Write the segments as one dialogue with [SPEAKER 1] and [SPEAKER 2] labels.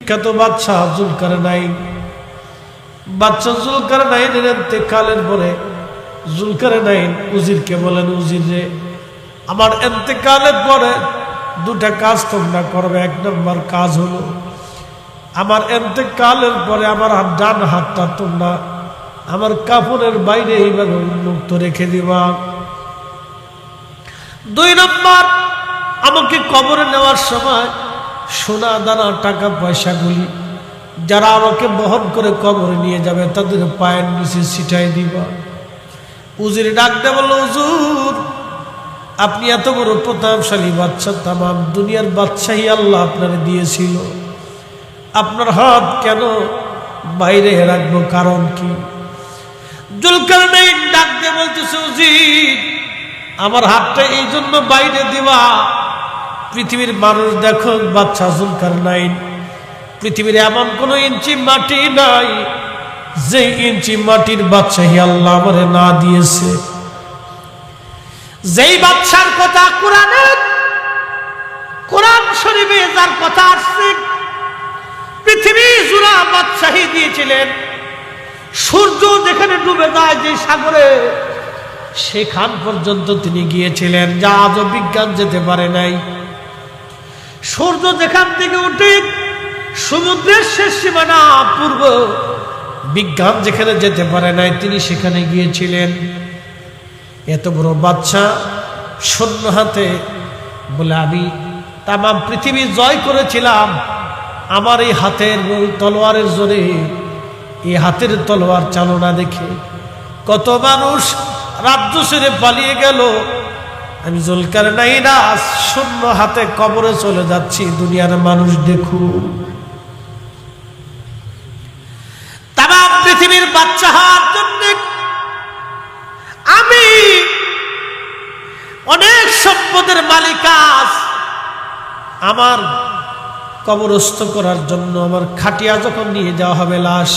[SPEAKER 1] বিখ্যাত বাদশাহ জুলকারনাইন। বাদশাহ জুলকারনাইনের ইন্তেকালের পরে জুলকারনাইন উজিরকে বলেন, উজির রে, আমার ইন্তেকালের পরে দুটা কাজ তোমরা করবে। এক নম্বর কাজ হলো আমার ইন্তেকালের পরে আমার ডান হাতটা তোমরা আমার কাপড়ের বাইরে এইভাবে উন্মুক্ত রেখে দিবা। দুই নম্বর, আমাকে কবরে নেওয়ার সময় সোনা দানা টাকা পয়সাগুলি যারা আমাকে বহন করে কবরে নিয়ে যাবে তাদের পায়ের নিচে ছিটাই দিবা। উজির ডাক দিয়ে বলল, হুজুর, আপনি এত বড় প্রতাপশালী বাদশা, তামাম দুনিয়ার বাদশাহী আল্লাহ আপনারে দিয়েছিল, আপনার হাত কেন বাইরে রাখবো, কারণ কি? জুলকারনাইন ডাক দিয়ে বলতেছে, উজির, আমার হাতটা এই জন্য বাইরে দিবা, পৃথিবীর মানুষ দেখো বাদশা জুলকারনাইন, পৃথিবীর এমন কোন ইঞ্চি মাটি নাই যে ইঞ্চি মাটির বাদশাহী আল্লাহ আমারে না দিয়েছে। যেই বাদশার কথা কোরআন শরীফে যার কথা আসছে, পৃথিবী জুড়া বাদশাহী দিয়েছিলেন। সূর্য যেখানে ডুবে যায় যে সাগরে, সেখান পর্যন্ত তিনি গিয়েছিলেন, যা আজও বিজ্ঞান যেতে পারে নাই। সূর্য যেখান থেকে উঠে সমুদ্রের শেষ সীমানা পূর্ব, বিজ্ঞান যেখানে যেতে পারে নাই তিনি সেখানে গিয়েছিলেন। এত বড় বাদশা শূন্য হাতে বলে, আমি তামাম পৃথিবী জয় করেছিলাম আমার এই হাতের তলোয়ারের জোরে। এই হাতের তলোয়ার চালনা দেখে কত মানুষ রাজ্য ছেড়ে পালিয়ে গেল। আমি জুলকারনাইন শূন্য হাতে কবরে চলে যাচ্ছি, দুনিয়ার মানুষ দেখুক। তামাম পৃথিবীর বাচ্চা হওয়ার জন্য আমি অনেক সম্পদের মালিকাস, আমার কবরস্থ করার জন্য আমার খাটিয়া যখন নিয়ে যাওয়া হবে লাশ,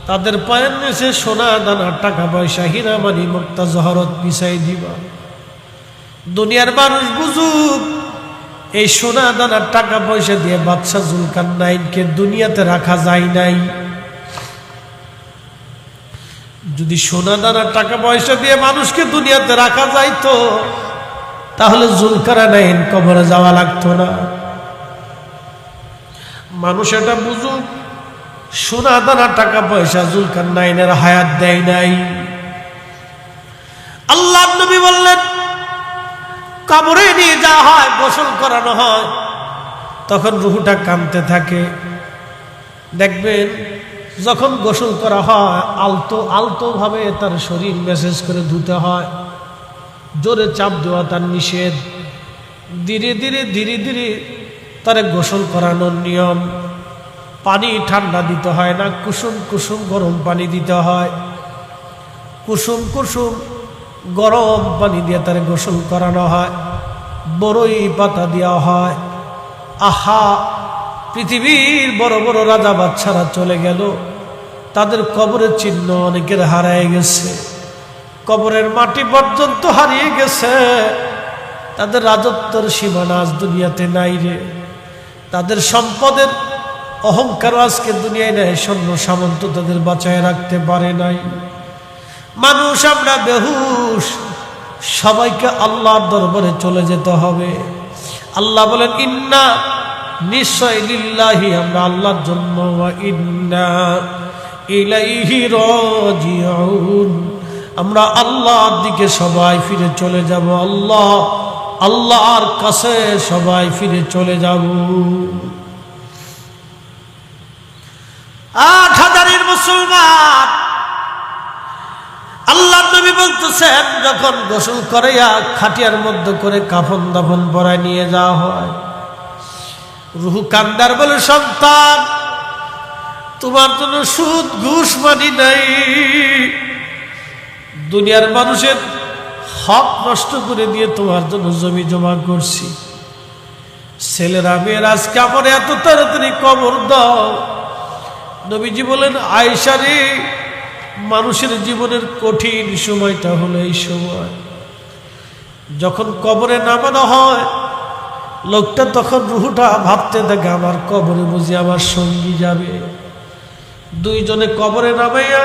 [SPEAKER 1] তাদের পায়ের নিচে সোনা দানা টাকা পয়সা হীরা মানি মুক্তা জহরত বিছাই দিবা। দুনিয়ার মানুষ বুঝুক, এই সোনা দানা টাকা পয়সা দিয়ে বাদশা জুলকারনাইনকে দুনিয়াতে রাখা যায় নাই। যদি সোনা দানা টাকা পয়সা দিয়ে মানুষকে দুনিয়াতে রাখা যাইতো, তাহলে জুলকারনাইন কবরে যাওয়া লাগতো না। মানুষ এটা বুঝুক, সোনা দানা টাকা পয়সা জুলকারনাইনের হায়াত দেয় নাই। আল্লাহ নবী বললেন, কবরে নিয়ে যাওয়া হয়, গোসল করানো হয়, তখন রুহটা কাঁপতে থাকে। দেখবেন যখন গোসল করা হয়, আলতো আলতো ভাবে তার শরীর মেসেজ করে ধুতে হয়, জোরে চাপ দেওয়া তার নিষেধ। ধীরে ধীরে ধীরে ধীরে তারে গোসল করানোর নিয়ম। পানি ঠান্ডা দিতে হয় না, কুসুম কুসুম গরম পানি দিতে হয়। কুসুম কুসুম গরম পানি দিয়ে তারে গোসল করানো হয়, বড়ই পাতা দেওয়া হয়। আহা, পৃথিবীর বড় বড় রাজা বাদশারা চলে গেল, তাদের কবরের চিহ্ন অনেকের হারিয়ে গেছে, কবরের মাটি পর্যন্ত হারিয়ে গেছে। তাদের রাজত্বের সীমানা আজ দুনিয়াতে নাই রে। তাদের সম্পদের অহংকার আজকে দুনিয়ায় নেই, সৈন্য সামন্ত তাদের বাঁচায় রাখতে পারে নাই। মানুষ আমরা বেহুশ, সবাইকে আল্লাহর দরবারে চলে যেতে হবে। আল্লাহ বলেন, ইন্না নিশ্চয় লিল্লাহি, আমরা আল্লাহর জন্য, ওয়া ইন্না ইলাইহি রাজিউন, আমরা আল্লাহর দিকে সবাই ফিরে চলে যাব। আল্লাহর কাছে সবাই ফিরে চলে যাব। 8,000 মুসলমান, আল্লাহর নবী বলতেছেন, যখন গোসল করে খাটিয়ার মধ্যে করে কাফন দাফন পরায় নিয়ে যাওয়া হয়, রুহ কান্দার বলে, সন্তান, তোমার জন্য সুদ ঘুষ মানি নাই, দুনিয়ার মানুষের হক নষ্ট করে দিয়ে তোমার জন্য জমি জমা করছি। ছেলেরা মেয়েরা আজকে আমার এত তাড়াতাড়ি কবর দাও। নবীজি বলেন, আয়েশা রে, মানুষের জীবনের কঠিন সময়টা হলো এই সময়, যখন কবরে নামানো হয়, লোকটা তখন রুহুটা ভাবতে থাকে আমার কবরে বুঝি আমার সঙ্গী যাবে। দুইজনে কবরে নামাইয়া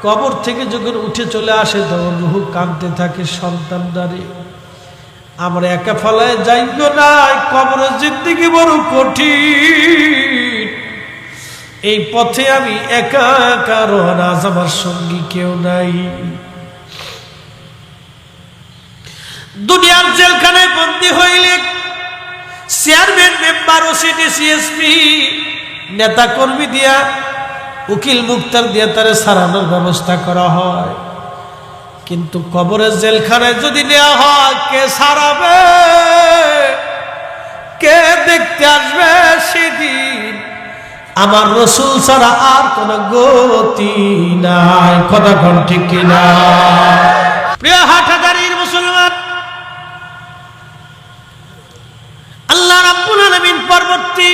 [SPEAKER 1] কবর থেকে যখন উঠে চলে আসে তখন রুহু কাঁদতে থাকে, সন্তান দাঁড়ে আমরা একা ফলায় যাইব না, কবরের জিন্দেগি বড় কঠিন, এই পথে আমি একা একা রওনা, আজ আমার সঙ্গী কেউ নাই। দুনিয়ার জেলখানায় বন্দী হইলে চেয়ারম্যান, মেম্বার, ওসিডি, সিএসপি, নেতা কর্মী দিয়া, উকিল মুক্তার দিয়া তারে সারানোর ব্যবস্থা করা হয়। কিন্তু কবরের জেলখানায় যদি নেওয়া হয়, কে সারাবে, কে দেখতে আসবে সেদিন? আমার রসুল ছাড়া আর কোন গতি নাই। কথা কোন ঠিক কিনা? প্রিয় হাটহাজারীর মুসলমান, আল্লাহ রাব্বুল আলামিন পরবর্তী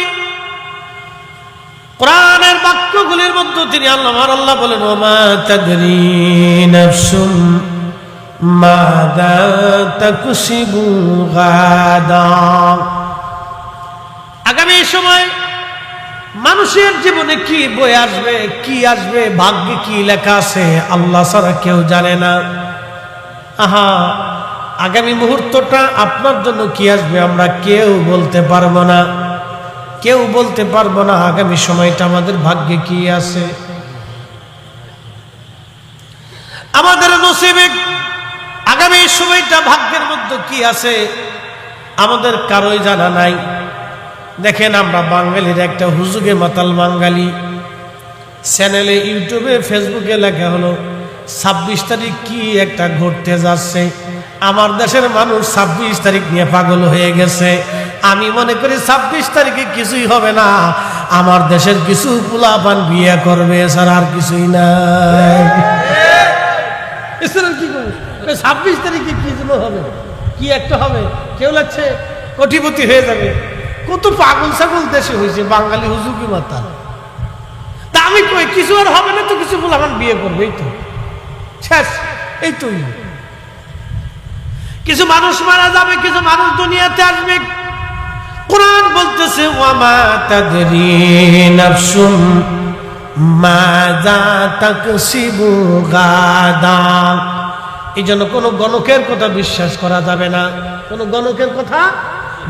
[SPEAKER 1] কোরআনের বাক্যগুলির মধ্যে তিনি আল্লাহ বলেন, ওমা তাদরি নাফসুম মাযা তাকসিবু গাদা। আগামী সময় মানুষের জীবনে কি বয়ে আসবে, কি আসবে, ভাগ্যে কি লেখা আছে আল্লাহ ছাড়া কেউ জানে না। আহা, আগামী মুহূর্তটা আপনার জন্য কি আসবে আমরা কেউ বলতে পারবো না, কেউ বলতে পারবো না আগামী সময়টা আমাদের ভাগ্যে কি আছে। আমাদের নসিবে আগামী সময়টা ভাগ্যের মধ্যে কি আছে আমাদের কারোই জানা নাই। দেখেন, আমরা বাঙালির একটা হুজুগে মাতাল বাঙালি চ্যানেলে, ইউটিউবে, ফেসবুকে লেখা হলো 26 তারিখ কি একটা ঘটতে যাচ্ছে। আমার দেশের মানুষ 26 তারিখ নিয়ে পাগল হয়ে গেছে। আমি মনে করি 26 তারিখে কিছুই হবে না, আমার দেশের কিছু পোলাপান বিয়ে করবে, এছাড়া আর কিছুই নাই। এছাড়া কি করবে? 26 তারিখে কি যেন হবে, কি একটা হবে, কেউ লাগছে কোটিপতি হয়ে যাবে। কত পাগল ছাগল দেশে হয়েছে, বাঙালি হুজুকি মাতাল। তা আমি কই কিছু আর হবে না তো, কিছু পোলাপান বিয়ে করবে, এই তো শেষ, এই তো। কিছু মানুষ মারা যাবে, কিছু মানুষ দুনিয়াতে আসবে। কোরআন বলতেছে, ওয়ামা তাদরি নাফসুম মাযা তাকসিবু গাদা। এই জন্য কোনো গণকের কথা বিশ্বাস করা যাবে না, কোনো গণকের কথা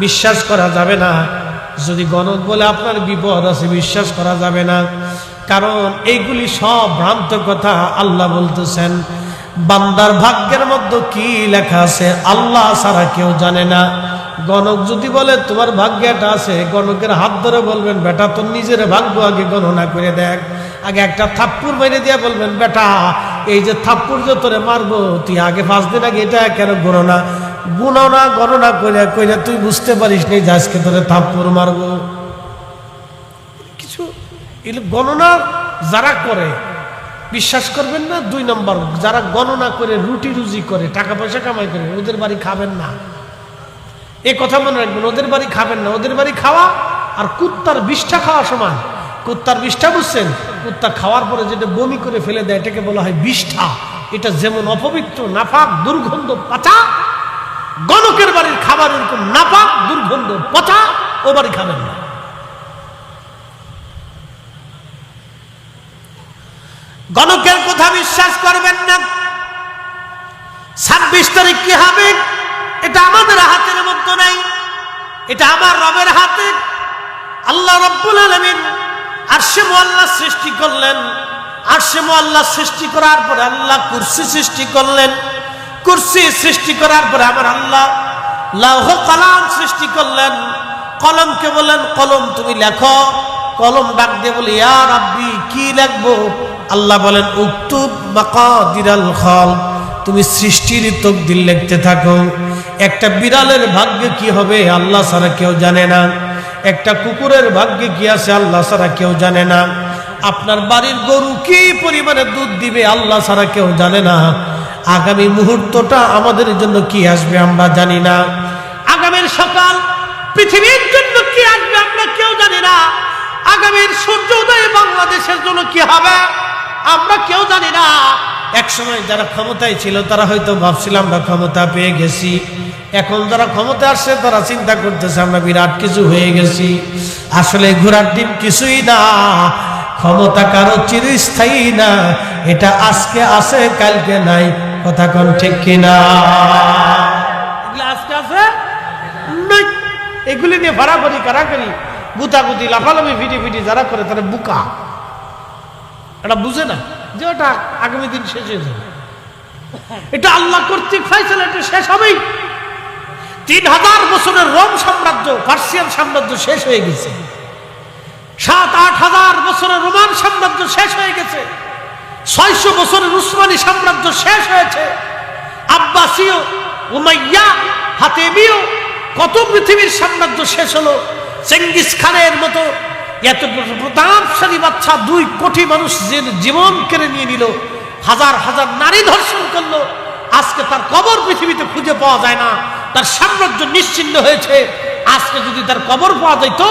[SPEAKER 1] বিশ্বাস করা যাবে না। যদি গণক বলে আপনার বিপদ আছে, বিশ্বাস করা যাবে না, কারণ এইগুলি সব ভ্রান্ত কথা। আল্লাহ বলতেছেন, বান্দার ভাগ্যের মধ্যে কি লেখা আছে আল্লাহ ছাড়া কেউ জানে না। গণক যদি বলে তোমার ভাগ্যে এটা আছে, গণকের হাত ধরে বলবেন, বেটা তোর নিজের ভাগ্য আগে গণনা করে দেখ। আগে একটা থাপ্পড় মেরে দিয়ে বলবেন, বেটা এই যে থাপ্পড় যে তোরে মারবো, তুই আগে 5 দিন আগে এটা কেন গণনা করে তুই বুঝতে পারিস নি যে আজকে তোরে থাপ্পড় মারবো। কিছু গণনা যারা করে বিশ্বাস করবেন না। 2 নম্বর, যারা গণনা করে রুটি রুজি করে, টাকা পয়সা কামাই করে, ওদের বাড়ি খাবেন না। এই কথা মনে রাখবেন, ওদের বাড়ি খাবেন না। ওদের বাড়ি খাওয়া আর কুত্তার বিষ্ঠা খাওয়া সমান। কুত্তার বিষ্ঠা বুঝছেন? কুত্তা খাওয়ার পরে যেটা বমি করে ফেলে দেয় এটাকে বলা হয় বিষ্ঠা। এটা যেমন অপবিত্র, নাপাক, দুর্গন্ধ, পচা, গণকের বাড়ির খাবার এরকম নাপাক, দুর্গন্ধ, পচা, ও বাড়ি খাবেন না। গণকের কথা বিশ্বাস করবেন না। 26 তারিখ কি হবে এটা আমাদের হাতের মধ্যে নাই, এটা আমার রবের হাতে। আল্লাহ রাব্বুল আলামিন আরশে মুআল্লা সৃষ্টি করলেন। আরশে মুআল্লা সৃষ্টি করার পরে আল্লাহ কুরসি সৃষ্টি করলেন। কুরসি সৃষ্টি করার পরে আমার আল্লাহ লৌহ কলম সৃষ্টি করলেন। কলমকে বলেন, কলম তুমি লেখো। কলম ডাক দিয়ে বলে, ইয়া রাব্বি, কি লিখবো? আল্লাহ বলেন, উকতুব মাকাদিরাল খালক, তুমি সৃষ্টির তকদির লিখতে থাকো। একটা বিড়ালের ভাগ্যে কি হবে আল্লাহ ছাড়া কেউ জানে না। একটা কুকুরের ভাগ্যে কি আছে আল্লাহ ছাড়া কেউ জানে না। আপনার বাড়ির গরু কি পরিমাণে দুধ দিবে আল্লাহ ছাড়া কেউ জানে না। আগামী মুহূর্তটা আমাদের জন্য কি আসবে আমরা জানি না। আগামীর সকাল পৃথিবীর জন্য কি আসবে আমরা কেউ জানি না। আগামীর সূর্য উদয় বাংলাদেশের জন্য কি হবে আমরা কেউ জানি না। এক সময় যারা ক্ষমতায় ছিল তারা হয়তো ভাবছিল আমরা ক্ষমতা পেয়ে গেছি, এখন যারা ক্ষমতা আসছে তারা চিন্তা করতেছে আমরা বিরাট কিছু হয়ে গেছি। আসলে ঘোড়ার ডিম কিছুই না, ক্ষমতা কারো চিরস্থায়ী না, এটা আজকে আছে কালকে নাই। কথা কোন ঠিক কিনা? এগুলো আজকে আছে নাই, এগুলি নিয়ে ভাড়াভাড়ি কারাকারি গুতাগুতি লাফালাফি ফিটি যারা করে তারা বুকা, এটা বুঝে না যে ওটা আগামী দিন শেষ হয়ে যাবে। এটা আল্লাহ কর্তৃক ফয়সালা, এটা শেষ হবেই। 3000 বছরের রোম সাম্রাজ্য, পার্সিয়ান সাম্রাজ্য শেষ হয়ে গেছে। 7-8 হাজার বছরের রোমান সাম্রাজ্য শেষ হয়ে গেছে। 600 বছরের উসমানী সাম্রাজ্য শেষ হয়েছে। আব্বাসীয়, উমাইয়া, ফাতেমীয়, কত পৃথিবীর সাম্রাজ্য শেষ হলো। চেঙ্গিস খানের মতো এত প্রতাপশালী বাচ্চা 2 কোটি মানুষ জীবন কেড়ে নিয়ে নিল, হাজার হাজার নারী ধর্ষণ করলো। আজকে তার কবর পৃথিবীতে খুঁজে পাওয়া যায় না, তার সাম্রাজ্য নিশ্চিহ্ন হয়েছে। আজকে যদি তার কবর পাওয়া যেত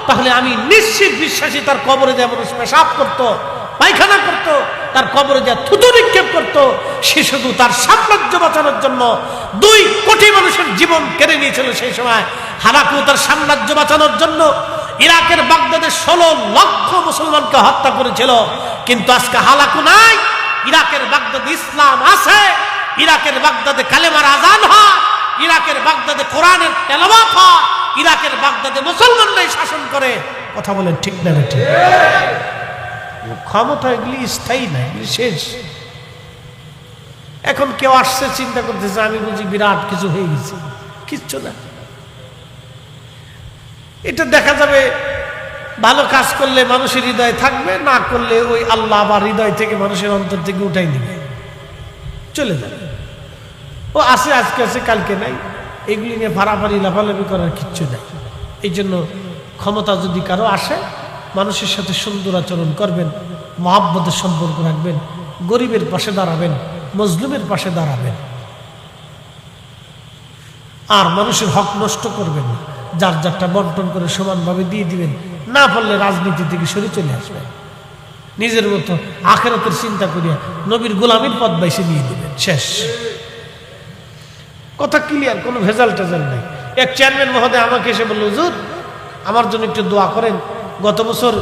[SPEAKER 1] তাহলে আমি নিশ্চিত বিশ্বাসী তার কবরে যে মানুষ পেশাব করত, পায়খানা করত, তার কবরে যে থুতু নিক্ষেপ করত, সে শুধু তার সাম্রাজ্য বাঁচানোর জন্য 2 কোটি মানুষের জীবন কেড়ে নিয়েছিল। সেই সময় হালাকু তার সাম্রাজ্য বাঁচানোর জন্য ইরাকের বাগদাদে 16 লক্ষ মুসলমানকে হত্যা করেছিল। কিন্তু আজকে হালাকু নাই, ইরাকের বাগদাদে ইসলাম আছে, ইরাকের বাগদাদে কালেমার আজান হয়, ইরাকের বাগদাদে কোরআনের তেলাওয়াত হয়, ইরাকের বাগদাদে মুসলমানরাই শাসন করে। কথা বলেন ঠিক না? ঠিক। ক্ষমতা এগুলি স্থায়ী না, এগুলি শেষ। এখন কেউ আসছে চিন্তা করতেছে আমি বুঝি বিরাট কিছু হয়ে গেছে, কিচ্ছু না। এটা দেখা যাবে ভালো কাজ করলে মানুষের হৃদয় থাকবে, না করলে ওই আল্লাহ আবার হৃদয় থেকে মানুষের অন্তর থেকে উঠাই দিবে, চলে যাবে। ও আছে, আজকে আছে কালকে নাই, এগুলি নিয়ে ভাড়াভাড়ি লাফালাফি করার কিচ্ছু নাই। এই জন্য ক্ষমতা যদি কারো আসে, মানুষের সাথে সুন্দর আচরণ করবেন, মহাব্বতের সম্পর্ক রাখবেন, গরিবের পাশে দাঁড়াবেন, মজলুমের পাশে দাঁড়াবেন, আর মানুষের হক নষ্ট করবেন না। যার যারটা বন্টন করে সমানভাবে দিয়ে দিবেন, না পারলে রাজনীতি থেকে সরে চলে আসবেন। নিজের মতো আখিরাতের চিন্তা করিয়া নবীর গোলামীর পথ বাইছে দিয়ে দিবেন, শেষ কথা। ক্লিয়ার, কোনো ভেজাল টেজাল নাই। এক চেয়ারম্যান মহোদয় আমাকে এসে বলল, হুজুর আমার জন্য একটু দোয়া করেন। গত বছর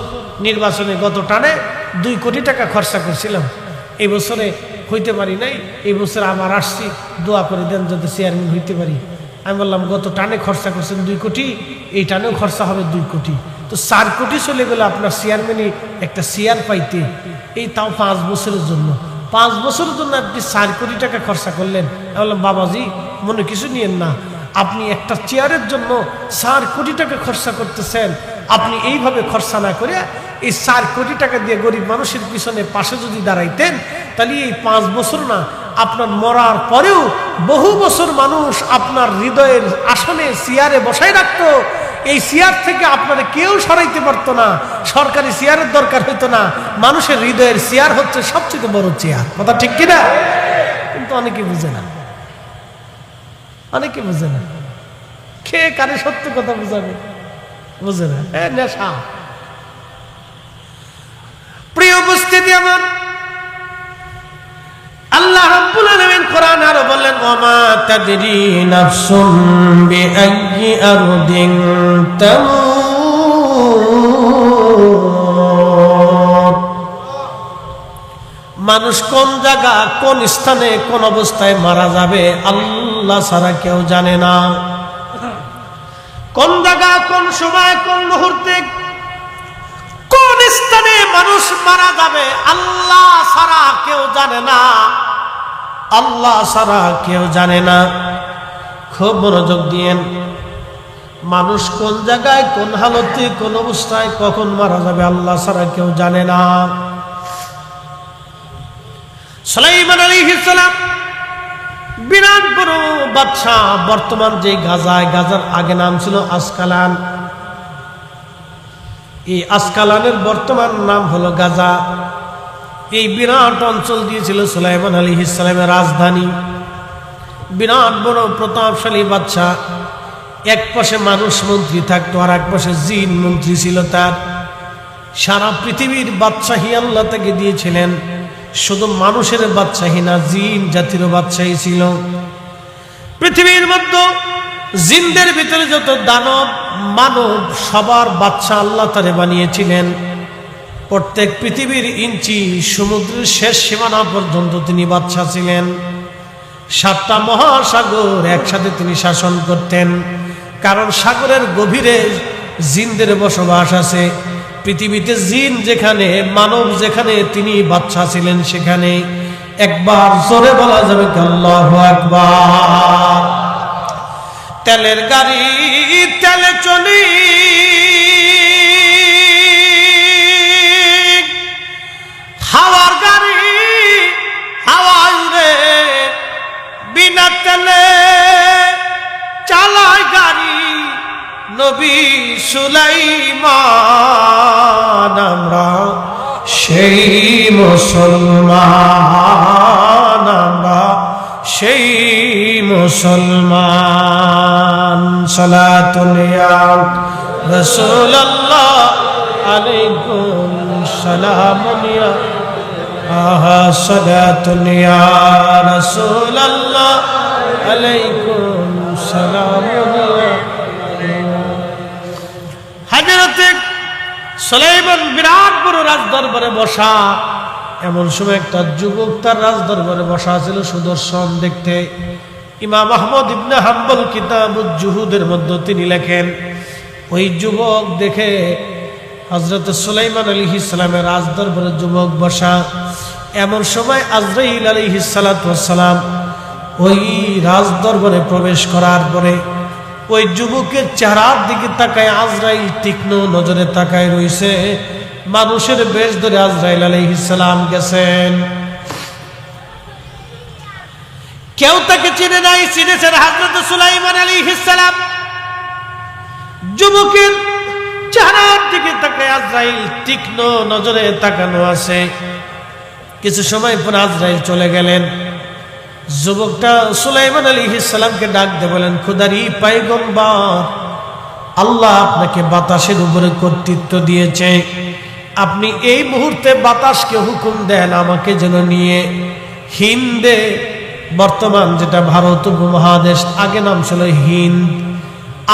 [SPEAKER 1] নির্বাচনে গত টানে 2 কোটি টাকা খরচা করছিলাম, এই বছরে হইতে পারি নাই, এই বছর আবার আসছি, দোয়া করে দেন যাতে চেয়ারম্যান হইতে পারি। আমি বললাম গত টানে খরচা করছেন 2 কোটি, এই টানেও খরচা হবে 2 কোটি, তো 4 কোটি চলে গেল আপনার চেয়ারম্যানই একটা চেয়ার পাইতে, এই তাও 5 বছরের জন্য। 5 বছরের জন্য আপনি 4 কোটি টাকা খরচা করলেন। আমি বললাম বাবাজি মনে কিছু নিয়েন না, আপনি একটা চেয়ারের জন্য 4 কোটি টাকা খরচা করতেছেন। আপনি এইভাবে খরচা না করে এই 4 কোটি টাকা দিয়ে গরিব মানুষের পিছনে পাশে যদি দাঁড়াইতেন, তাহলে এই 5 বছর না, আপনার মরার পরেও বহু বছর মানুষ আপনার হৃদয়ের আসনে চেয়ারে বসাই রাখতো। এই চেয়ার থেকে আপনারা কেউ সরাইতে পারতো না, সরকারি চেয়ারের দরকার হইতো না। মানুষের হৃদয়ের চেয়ার হচ্ছে সবচেয়ে বড় চেয়ার, কথা ঠিক কিনা? কিন্তু অনেকে বুঝে না, অনেকে বুঝে না। খেয়ে কারে সত্য কথা বুঝাবে, বুঝে না, নেশা। প্রিয় উপস্থিতি আমার, আল্লাহ রাব্বুল আলামিন কোরআন আরো বললেন, ওমা তাদরি নাফসুম বিআইয়ি আরদিন তামুত। মানুষ কোন জায়গা, কোন স্থানে, কোন অবস্থায় মারা যাবে আল্লাহ ছাড়া কেউ জানে না। কোন জায়গা, কোন সময়, কোন মুহূর্তে, কোন স্থানে মানুষ মারা যাবে আল্লাহ ছাড়া কেউ জানে না, আল্লাহ ছাড়া কেউ জানে না। খুব মনোযোগ দিয়েন, মানুষ কোন জায়গায়, কোন হালতে, কোন অবস্থায়, কখন মারা যাবে আল্লাহ ছাড়া কেউ জানে না। সুলাইমান আলাইহিস সালাম বিরাট বড় বাদশা। বর্তমান যে গাজায়, গাজার আগে নাম ছিল আসকালান, এই আসকালানের বর্তমান নাম হলো গাজা। এই বিরাট অঞ্চল দিয়েছিল সুলাইমান আলাইহিস সালামের রাজধানী। বিরাট বড় প্রতাপশালী বাদশা। এক পাশে মানুষ মন্ত্রী থাকতো, আর এক পাশে জিন মন্ত্রী ছিল তার। সারা পৃথিবীর বাদশাহী আল্লাহ তাকে দিয়েছিলেন। শুধু মানুষের বাদশাহী না, জিন জাতির বাদশাহী ছিল। পৃথিবীর মধ্যে জিনদের ভিতরে যত দানব মানব সবার বাদশা আল্লাহ তারে বানিয়েছিলেন। প্রত্যেক পৃথিবীর ইঞ্চি সমুদ্রের শেষ সীমানা পর্যন্ত তিনি বাদশা ছিলেন। 7টা মহাসাগর একসাথে তিনি শাসন করতেন, কারণ সাগরের গভীরে জিনদের বসবাস আছে। পৃথিবীতে জিন যেখানে, মানব যেখানে, তিনি বাদশা ছিলেন সেখানে। একবার জোরে বলা যাবে আল্লাহু আকবার। তেলের গাড়ি তেলে চলি, হাওয়ার গাড়ি হাওয়ায় উড়ে, বিনা তেলে চালায় গাড়ি নবী সুলাইমান। আমরা সেই মুসলমান, আমরা সেই মুসলমান। সালাতুন ইয়া রাসূলুল্লাহ আলাইকুম সালামুন ইয়া সালাতুন ইয়া রাসূলুল্লাহ আলাইকুম সালামুন ইয়া। হযরত সুলাইমান বিরাট বড় রাজ দরবারে বসা। এমন সময় একটা যুবক তার রাজ দরবারে বসা ছিল, সুদর্শন দেখতে। ইমাম আহমদ ইবনে হাম্বল কিতাবুজ জুহুদের মধ্যে তিনি লেখেন, ওই যুবক দেখে হযরত সুলাইমান আলাইহিস সালামের রাজ দরবারে যুবক বসা। এমন সময় আজরাইল আলাইহিস সালাতু ওয়াস সালাম ওই রাজ দরবারে প্রবেশ করার পরে ওই যুবকের চেহারার দিকে তাকায় আজরাইল তীক্ষ্ণ নজরে তাকায় রইছে। মানুষের বেশ ধরে আজরাইল আলাইহিস সালাম গেছেন। কেউ তাকে চিনে নাই, চিনেছেন হযরত সুলাইমান আলাইহিস সালাম। যুবকের চেহারার দিকে তাকায় আজরাইল তীক্ষ্ণ নজরে তাকানো আছে। কিছু সময় পর আজরাইল চলে গেলেন। যুবকটা সুলাইমান আলাইহিস সালামকে ডাক দিয়ে বলেন, খোদারি পয়গম্বর, আল্লাহ আপনাকে বাতাসের উপরে কর্তৃত্ব দিয়েছে। আপনি এই মুহূর্তে বাতাসকে হুকুম দেন আমাকে যেন নিয়ে হিন্দে, বর্তমান যেটা ভারত উপমহাদেশ, আগে নাম ছিল হিন্দ,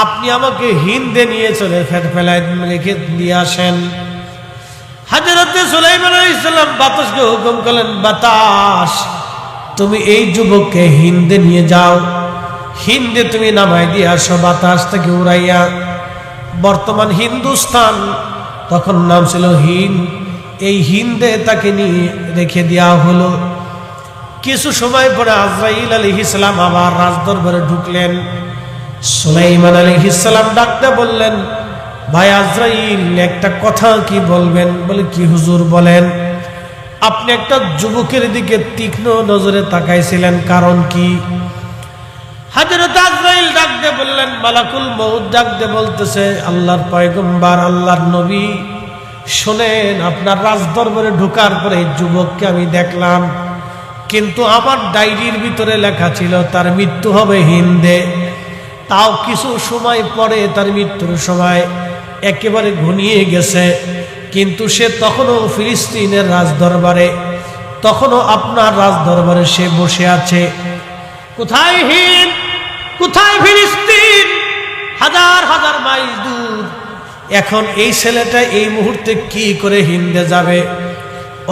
[SPEAKER 1] আপনি আমাকে হিন্দে নিয়ে চলে ফেলায় লিখে দিয়ে আসেন। হযরত সুলাইমান আলাইহিস সালাম বাতাসকে হুকুম করলেন, বাতাস তুমি এই যুবককে হিন্দে নিয়ে যাও, হিন্দে তুমি নামাই দিয়ে আসো বাতাস থেকে উড়াইয়া। বর্তমান হিন্দুস্তান, তখন নাম ছিল হিন্দ, এই হিন্দে তাকে নিয়ে রেখে দেওয়া হলো। কিছু সময় পরে আজরাইল আলাইহিস সালাম আবার রাজদরবারে ঢুকলেন। সুলাইমান আলাইহিস সালাম ডাকতে বললেন, ভাই আজরাইল, একটা কথা কি বলবেন? বলে, কি হুজুর বলেন। আপনি একটা যুবকের দিকে তীক্ষ্ণ নজরে তাকাইছিলেন, কারণ কি? হযরত আজরাইল ডাকতে বললেন, মালাকুল মউত ডাকতে বলতেছে, আল্লাহর পয়গম্বর, আল্লাহর নবী, শোনেন, আপনার রাজদরবারে ঢোকার পরে যুবককে আমি দেখলাম, কিন্তু আমার ডায়েরির ভিতরে লেখা ছিল তার মৃত্যু হবে হিন্দে। তাও কিছু সময় পরে তার মৃত্যুর সময় একেবারে ঘনিয়ে গেছে, কিন্তু সে তখনও ফিলিস্তিনের রাজদরবারে, তখনও আপনার রাজদরবারে সে বসে আছে। কোথায় হিন্দ, কোথায় ফিলিস্তিন, হাজার হাজার মাইল দূর। এখন এই ছেলেটা এই মুহূর্তে কি করে হিন্দে যাবে?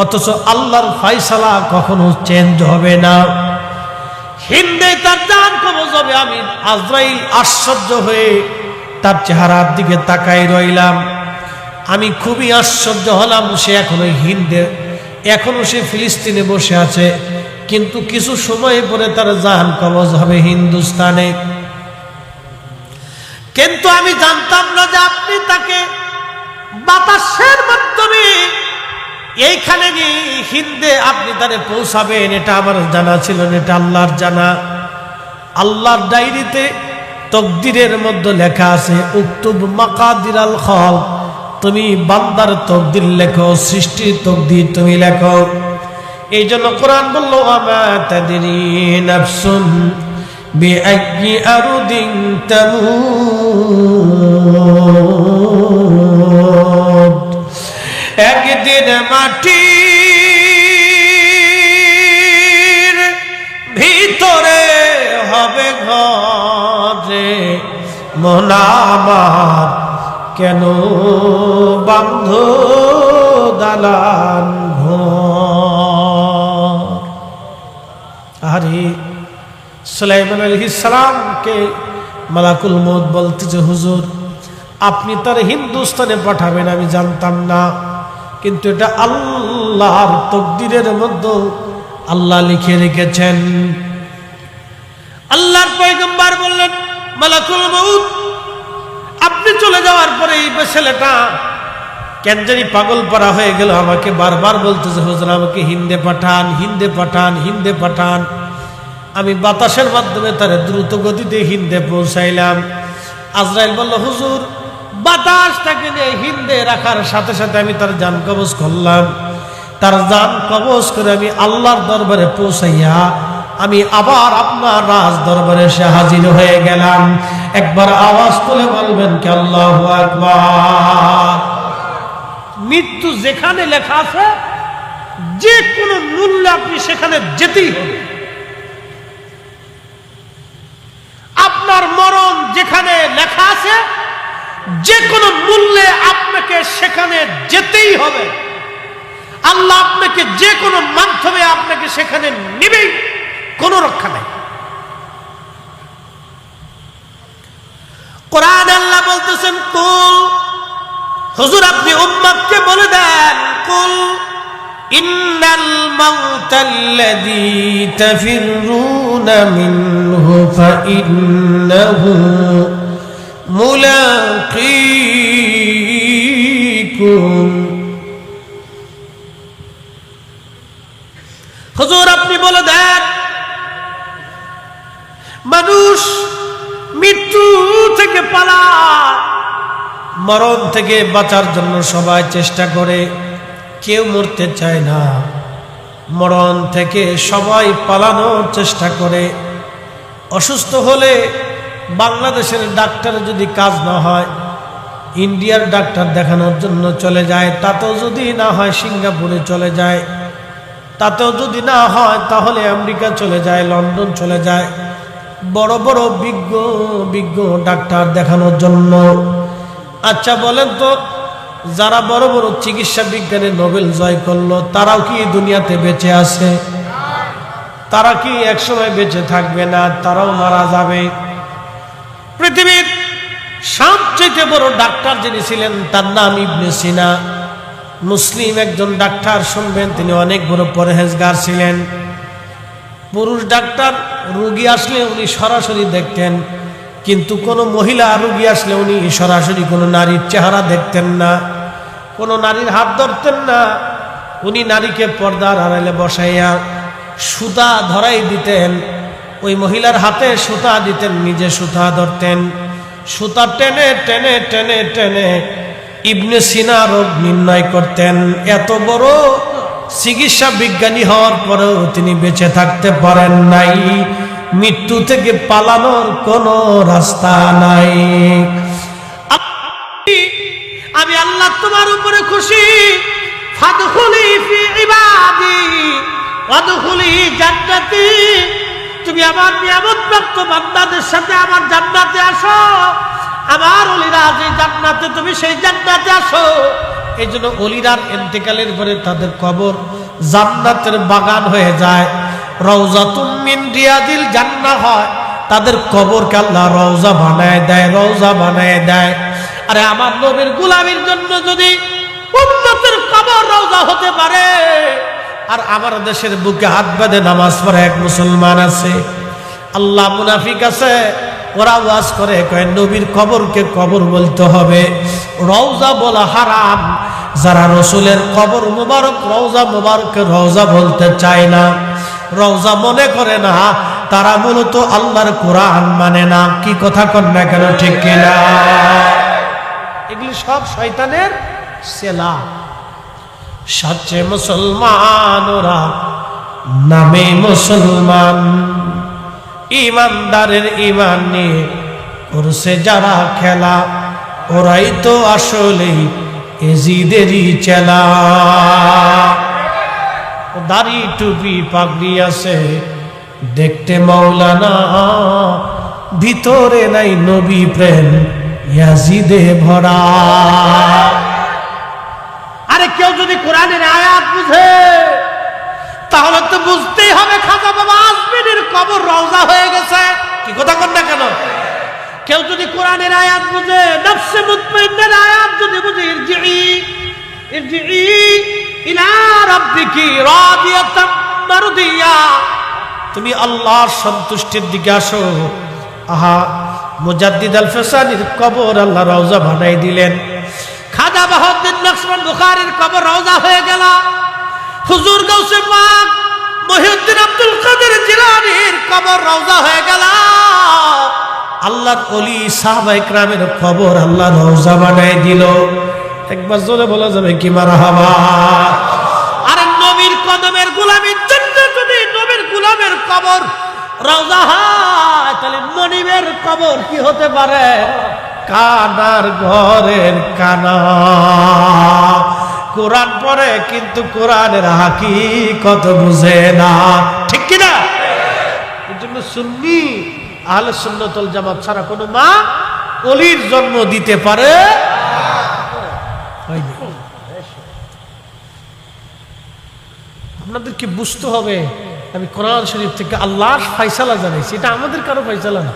[SPEAKER 1] অথচ আল্লাহর ফয়সালা কখনো চেঞ্জ হবে না, হিন্দে তার জান কবজ হবে। আমি আজরাইল আশ্চর্য হয়ে তার চেহারার দিকে তাকাই রইলাম। আমি খুবই আশ্চর্য হলাম, সে এখনো হিন্দে, এখনো সে ফিলিস্তিনে বসে আছে, কিন্তু কিছু সময় পরে তার জান কবজ হবে হিন্দুস্তানে। কিন্তু আমি জানতাম না যে আপনি তাকে বাতাসের মাধ্যমে এইখানে নিয়ে হিন্দে আপনি তারে পৌঁছাবেন, এটা আমার জানা ছিল না, এটা আল্লাহর জানা। আল্লাহর ডায়েরিতে তকদিরের মধ্যে লেখা আছে, উক্তুব মাকাদিরাল খালক, তুমি বান্দার তকদির লেখো, সৃষ্টির তকদির তুমি লেখো। এই জন্য কোরআন বলল, আমা তাদরি নাফসুন বিআইয়ি আরদিন তামুত। একদিন মাটির ভিতরে হবে ঘরে মন আমার কেন বান্ধ দালান ঘর। আরে সুলাইমান আলাইহিস সালামকে মালাকুল মউত বলতেছে, হুজুর আপনি তার হিন্দুস্তানে পাঠাবেন আমি জানতাম না, কিন্তু এটা আল্লাহর তকদিরের মধ্যে আল্লাহ লিখে রেখেছেন। আল্লাহর পয়গম্বর বললেন, মালাকুল মউত আপনি চলে যাওয়ার পরে এই ছেলেটা কেন জানি পাগল পারা হয়ে গেল, আমাকে বারবার বলতেছে হুজুর আমাকে হিন্দে পাঠান, হিন্দে পাঠান, হিন্দে পাঠান। আমি বাতাসের মাধ্যমে তার দ্রুত গতিতে হিন্দে পৌঁছাইলাম। আজরাইল বলল, হুজুর বাতাস তাকে নিয়ে হিন্দে রাখার সাথে সাথে আমি তার জান কবজ করলাম। তার জান কবজ করে আমি আল্লাহর দরবারে পৌঁছাইয়া আমি আবার আপনার রাজ দরবারে এসে হাজির হয়ে গেলাম। একবার আওয়াজ তুলে বলবেন কি আল্লাহু আকবার। মৃত্যু যেখানে লেখা আছে যে কোনো মূল্যে আপনি সেখানে যেতেই হবে। আপনার মরণ যেখানে লেখা আছে যে কোনো মূল্যে আপনাকে সেখানে যেতেই হবে। আল্লাহ আপনাকে যে কোনো মাধ্যমে আপনাকে সেখানে নেবেই, কোনো রক্ষা নাই। কোরআন আল্লাহ বলতেছেন, কুল হুজুর আপনি উম্মতকে বলে দেন, কুল ইন্নাল মাউতাল্লাযী তাফিররুনা মিনহু ফাইন্নাহু মুলাকীকুম। হুজুর আপনি বলে দেন মানুষ মৃত্যু থেকে পালায়, মরণ থেকে বাঁচার জন্য সবাই চেষ্টা করে, কেউ মরতে চায় না। মরণ থেকে সবাই পালানোর চেষ্টা করে। অসুস্থ হলে বাংলাদেশের ডাক্তার যদি কাজ না হয় ইন্ডিয়ার ডাক্তার দেখানোর জন্য চলে যায়, তাতেও যদি না হয় সিঙ্গাপুরে চলে যায়, তাতেও যদি না হয় তাহলে আমেরিকা চলে যায়, লন্ডন চলে যায় বড় বড় বিজ্ঞ বিজ্ঞ ডাক্তার দেখানোর জন্য। আচ্ছা বলেন তো, যারা বড় বড় চিকিৎসা বিজ্ঞানে নোবেল জয় করলো তারাও কি দুনিয়াতে বেঁচে আছে? তারা কি একসময় বেঁচে থাকবে না? তারাও মারা যাবে। পৃথিবীর সবচেয়ে বড় ডাক্তার যিনি ছিলেন তার নাম ইবনে সিনা, মুসলিম একজন ডাক্তার। শুনবেন তিনি অনেক বড় পরহেজগার ছিলেন। পুরুষ ডাক্তার রোগী আসলে উনি সরাসরি দেখতেন, কিন্তু কোনো মহিলা রোগী আসলে উনি সরাসরি কোনো নারীর চেহারা দেখতেন না, কোনো নারীর হাত ধরতেন না। উনি নারীকে পর্দার আড়ালে বসাইয়া সুতা ধরাই দিতেন, ওই মহিলার হাতে সুতা দিতেন, নিজে সুতা ধরতেন, সুতা টেনে টেনে টেনে টেনে ইবনে সিনা রোগ নির্ণয় করতেন। এত বড় চিকিৎসা বিজ্ঞানী হওয়ার পরেও তিনি বেঁচে থাকতে পারেন নাই। মৃত্যু থেকে পালানোর কোনো রাস্তা নাই। আমি আল্লাহ তোমার উপরে খুশি। ফাদখুলি ফি ইবাদি ওয়াদখুলি জান্নাতি। তুমি আমার নিয়ামতপ্রাপ্ত বান্দাদের সাথে আমার জান্নাতে আসো। আমার ওলিরা যে জান্নাতে, তুমি সেই জান্নাতে আসো। এই জন্য ওলিরার ইন্তেকালের পরে তাদের কবর জান্নাতের বাগান হয়ে যায়, রওজাতুম মিন রিয়াদিল জান্নাহ হয়। তাদের কবরকে আল্লাহ রওজা বানায় দেয়, রওজা বানায় দেয়। আরে আমার নবীর গোলামীর জন্য যদি উম্মতের কবর রওজা হতে পারে, আর আমার দেশের বুকে হাত বেঁধে নামাজ পড়ে এক মুসলমান আছে, আল্লাহ মুনাফিক আছে, ওরা ওয়াজ করে কয় নবীর কবরকে কবর বলতে হবে, রওজা বলা হারাম। যারা রসুলের কবর মুবারক রওজা মুবারককে রওজা বলতে চায় না, রওজা মনে করে না, তারা মূলত আল্লাহর কোরআন মানে না। কি কথা কন না কেন, ঠিক কিনা? এগুলি সব শয়তানের সেলা। সচ্চে মুসলমান ওরা, নামে মুসলমান, ইমানদারের ইমান নিয়ে করছে যারা খেলা, ওরাই তো আসলে এজিদেরই চেলা। দাড়ি টুপি পাগড়ি আছে, দেখতে মাওলানা, ভিতরে নাই নবী প্রেম ইয়াজিদে ভরা। আরে কেউ যদি কোরআনের আয়াত বুঝে তাহলে তো বুঝতেই হবে খাজা বাবা আজমিনের কবর রওজা হয়ে গেছে। কি কথা কন না কেন? কেউ যদি কোরআনের আয়াত বুঝে, নফসে মুতমাইন্নার আয়াত যদি বুঝে, ইরজিই ইলা রাব্বিকি রাদিয়াতাম মারদিয়া, তুমি আল্লাহর সন্তুষ্টির দিকে আসো। আহা, মুজাদ্দিদ আল ফিসানির কবর আল্লাহ রওজা বানাই দিলেন। খাজা বাহাউদ্দিন নকশবন্দ বুখারীর কবর রওজা হয়ে গেল। হুজুর গাউসে পাক মহিউদ্দিন আব্দুল কাদের জিলানীর কবর রওজা হয়ে গেল। আল্লাহর ওলি সাহাবায়ে কেরামের কবর আল্লাহ রওজা বানাই দিল। একবার জোরে বলা যাবে কি মারহাবা? আরে নবীর কদমের গোলামির জন্য যদি নবীর গোলামের কবর রওজা হয়, তাহলে মনিবের কবর কি হতে পারে? কানার ঘরের কানা। কোরআন পড়ে কিন্তু কোরআনের হাকিকত বুঝে না, ঠিক কি না? এই জন্য সুন্নি আহলে সুন্নাত ওয়াল জামাত ছাড়া কোনো মা ওলির জন্ম দিতে পারে। আপনাদেরকে বুঝতে হবে, আমি কোরআন শরীফ থেকে আল্লাহর ফয়সালা জানাইছি, এটা আমাদের কারো ফয়সালা না,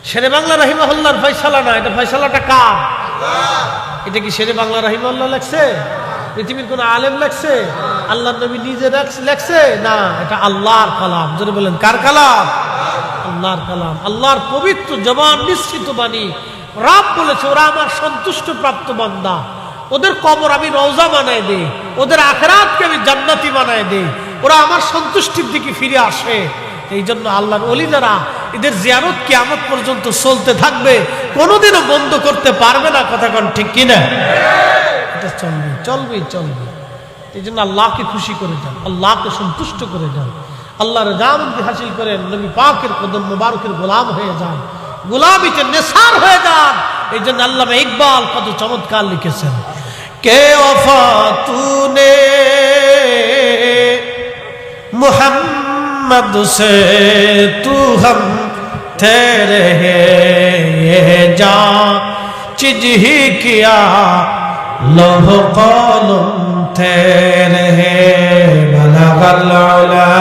[SPEAKER 1] শেরে বাংলা রাহিমাহুল্লাহর ফয়সালা না, এটা ফয়সালাটা কার? এটা কি শেরে বাংলা রাহিমাহুল্লাহ লেখছে? পৃথিবীর কোন আলেম লেখছে? আল্লাহর নবী নিজে লেখছে? না, এটা আল্লাহর কালাম। যদি বলেন কার কালাম? আল্লাহর কালাম, আল্লাহর পবিত্র জবান নিশ্চিত বাণী। রব বলেছে ওরা আমার সন্তুষ্ট প্রাপ্ত বান্দা, ওদের কবর আমি রওজা বানাই দেই, ওদের আখিরাতকে আমি জান্নাতি বানাই দেই, ওরা আমার সন্তুষ্টির দিকে ফিরে আসে। এই জন্য আল্লাহর ওলি যারা, এদের জিয়ারত কিয়ামত পর্যন্ত চলতে থাকবে, কোনোদিনও বন্ধ করতে পারবে না। কথা কোন ঠিক কিনা? এটা চলবে চলবে চলবে। এই জন্য আল্লাহকে খুশি করে যান, আল্লাহকে সন্তুষ্ট করে যান, আল্লাহর রাজামন্দি হাসিল করেন, নবী পাকের কদম মুবারকের গোলাম হয়ে যান, গোলামিতে নেসার হয়ে যান। এই জন্য আল্লামা ইকবাল কত চমৎকার লিখেছেন, কে ওফা তুনে मुहम्मद से तू हम तेरे जा चिज ही किया लोह कलम तेरे बलगल उला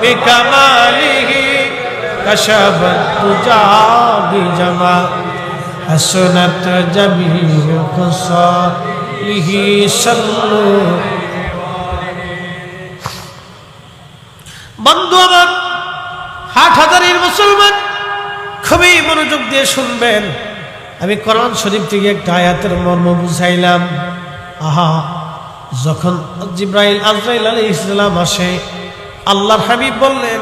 [SPEAKER 1] बिकमालिही कशबत तुजा बिजमा हसनत जमील खुसालिही सल्लु। বন্ধু আমার, হাটহাজারীর মুসলমান, খুবই মনোযোগ দিয়ে শুনবেন। আমি কোরআন শরীফ থেকে একটা আয়াতের মর্ম বুঝাইলাম। আহা, যখন জিব্রাইল আজরাইল আলাইহিস সালাম আসে, আল্লাহর হাবিব বললেন,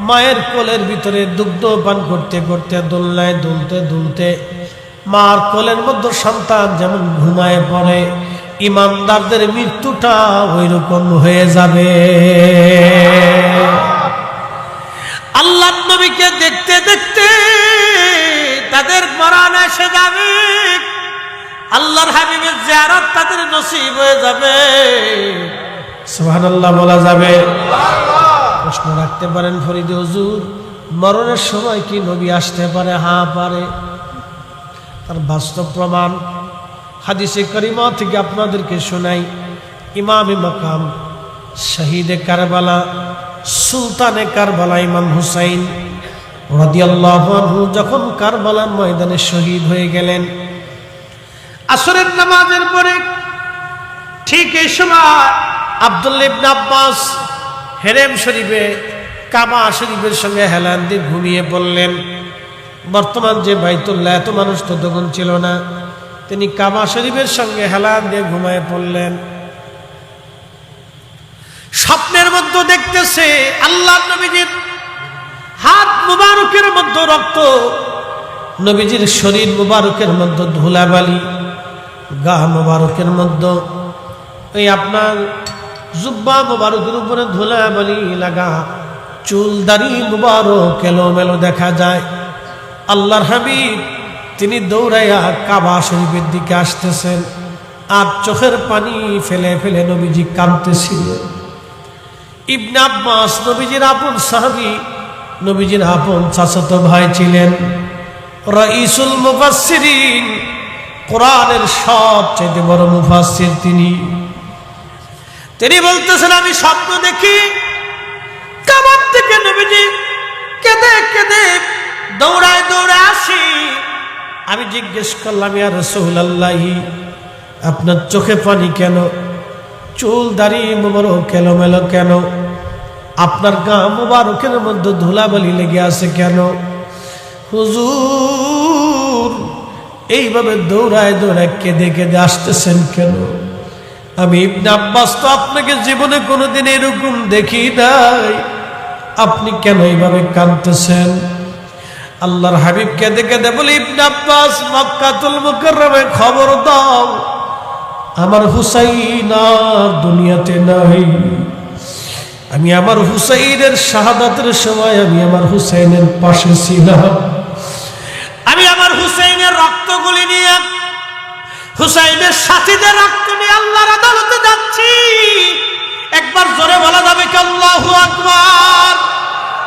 [SPEAKER 1] মায়ের কোলের ভিতরে দুগ্ধ পান করতে করতে দোলনায় দুলতে দুলতে মার কোলের মধ্যে সন্তান যেমন ঘুমায় পড়ে, ইমানদারদের মৃত্যুটা ওই রকম হয়ে যাবে। আল্লাহর নবীকে দেখতে দেখতে তাদের মরণ এসে যাবে, আল্লাহর হাবিবের জিয়ারত তাদের নসিব হয়ে যাবে। সুবহানাল্লাহ বলা যাবে? প্রশ্ন রাখতে পারেন, ফরিদে হুজুর মরণের সময় কি নবী আসতে পারে? হ্যাঁ পারে। তার বাস্তব প্রমাণ হাদিসে কারিমা থেকে আপনাদেরকে শোনাই। ইমামে মাকাম শহীদে কারবালা সুলতানে কারবালা ইমাম হুসাইন রাদিয়াল্লাহু আনহু যখন কারবালার ময়দানে শহীদ হয়ে গেলেন, আসরের নামাজের পরে ঠিক এই সময় আব্দুল্লাহ ইবনে আব্বাস হেরেম শরীফে কাবা শরীফের সঙ্গে হেলান দিয়ে ঘুমিয়ে পড়লেন। বর্তমান যে বাইতুল্লাহ, এত মানুষ তো তখন ছিল না, তিনি কাবা শরীফের সঙ্গে হেলান দিয়ে ঘুমায় পড়লেন। স্বপ্নের মধ্যে দেখতেছে আল্লাহ নবীজির হাত মুবারকের মধ্যে রক্ত, নবীজির শরীর মুবারকের মধ্যে ধুলাবালি, গা মুবারকের মধ্যে ওই আপনার জুব্বা মুবারকের উপরে ধুলাবালি লাগা, চুল দাড়ি মুবারক এলোমেলো দেখা যায়। আল্লাহর হাবিব তিনি দৌড়াইয়া কাবা শরীফের দিকে আসতেছেন, আর চোখের পানি ফেলে ফেলে নবীজি কাঁদতেছিলেন। ইবনে আব্বাস নবীজির আপন সাহাবী নবীজির আপন চাচাতো ভাই ছিলেন, রাইসুল মুফাসসিরিন, কোরআনের সবচেয়ে বড় মুফাসসির তিনি বলতেছেন, আমি স্বপ্ন দেখি কাবার থেকে নবীজি কেঁদে কেঁদে দৌড়ায় দৌড়ায় আসি। আমি জিজ্ঞেস করলাম, ইয়া রাসূলুল্লাহ, আপনার চোখে পানি কেন? চুল দাড়ি মোবারক এলোমেলো কেন? আপনার গা মোবারকের মধ্যে ধুলাবালি লেগে আছে কেন? হুজুর, এইভাবে দৌড়ায় দৌড়ায় কেঁদে কেঁদে আসতেছেন কেন? আমি ইবনে আব্বাস তো আপনাকে জীবনে কোনোদিন এরকম দেখি নাই, আপনি কেন এইভাবে কাঁদতেছেন? আল্লাহর হাবিব কেঁদে কেঁদে বলে, ইবনে আব্বাস, মক্কাতুল মুকাররমায় খবর দাও, আমার হুসাইন আর দুনিয়াতে নাই। আমি আমার হুসাইনের শাহাদাতের সময় আমি আমার হুসাইনের পাশে ছিলাম। আমি আমার হুসাইনের রক্তগুলি নিয়ে, হুসাইনের সাথীদের রক্ত নিয়ে আল্লাহর আদালতে যাচ্ছি। একবার জোরে বলা যাবে কি আল্লাহু আকবার?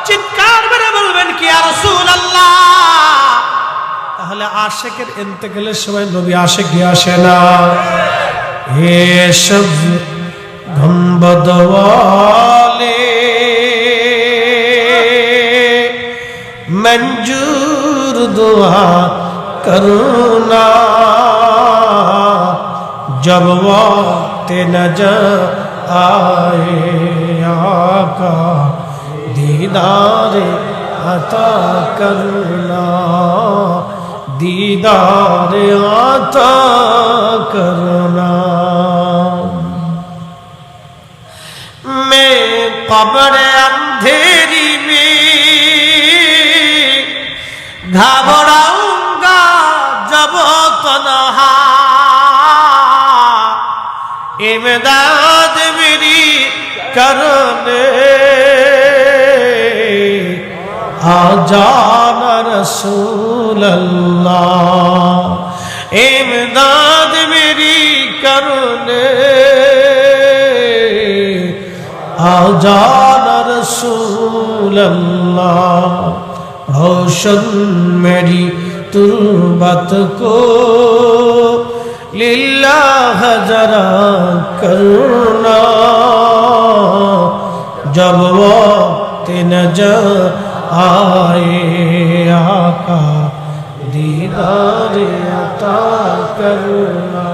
[SPEAKER 1] চিৎকার করে বলবেন কি ইয়া রাসূলুল্লাহ? তাহলে আশিকের ইন্তেকালের সময় নবী আশিকি আসে না? হে সব গম্বদ ওয়ালে मंजूर दुआ करना, जब वक्त नजर आए आका दीदार अता करना, दीदार अता करना। मैं कब्र अंधेरी में घबराऊंगा जब तन्हा, इमदाद मेरी करने आ जाना रसूल अल्लाह, इमदाद मेरी करने आ जाना रसूल अल्लाह। रोशन मेरी तुरबत को लिल्लाह जरा करना, जब वक्त नजर आए आका दीदार अता करना,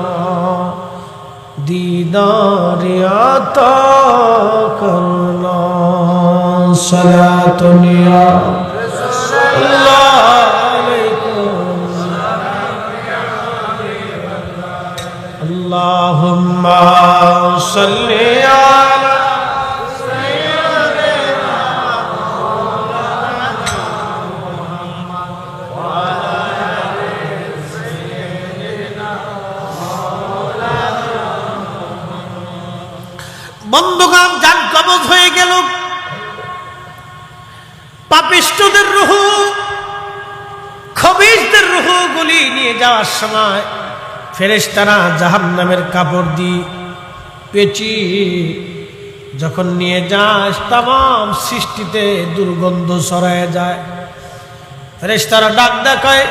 [SPEAKER 1] दीदार अता करना। सलातुन या अल्लाहुम्मा सल्ली अला सय्यिदिना मुहम्मद व अला आलि सय्यिदिना मौलाना। বন্ধুগণ, জান কবজ হয়ে গেল। পাপিষ্ঠদের রূহ, খবিসদের রূহগুলি নিয়ে যাওয়ার সময় ফেরেশতারা জাহান্নামের কাপড় দিয়ে পেঁচিয়ে যখন নিয়ে যায়, তামাম সৃষ্টিতে দুর্গন্ধ ছড়ায় যায়। ফেরেশতারা ডাক দেখায়,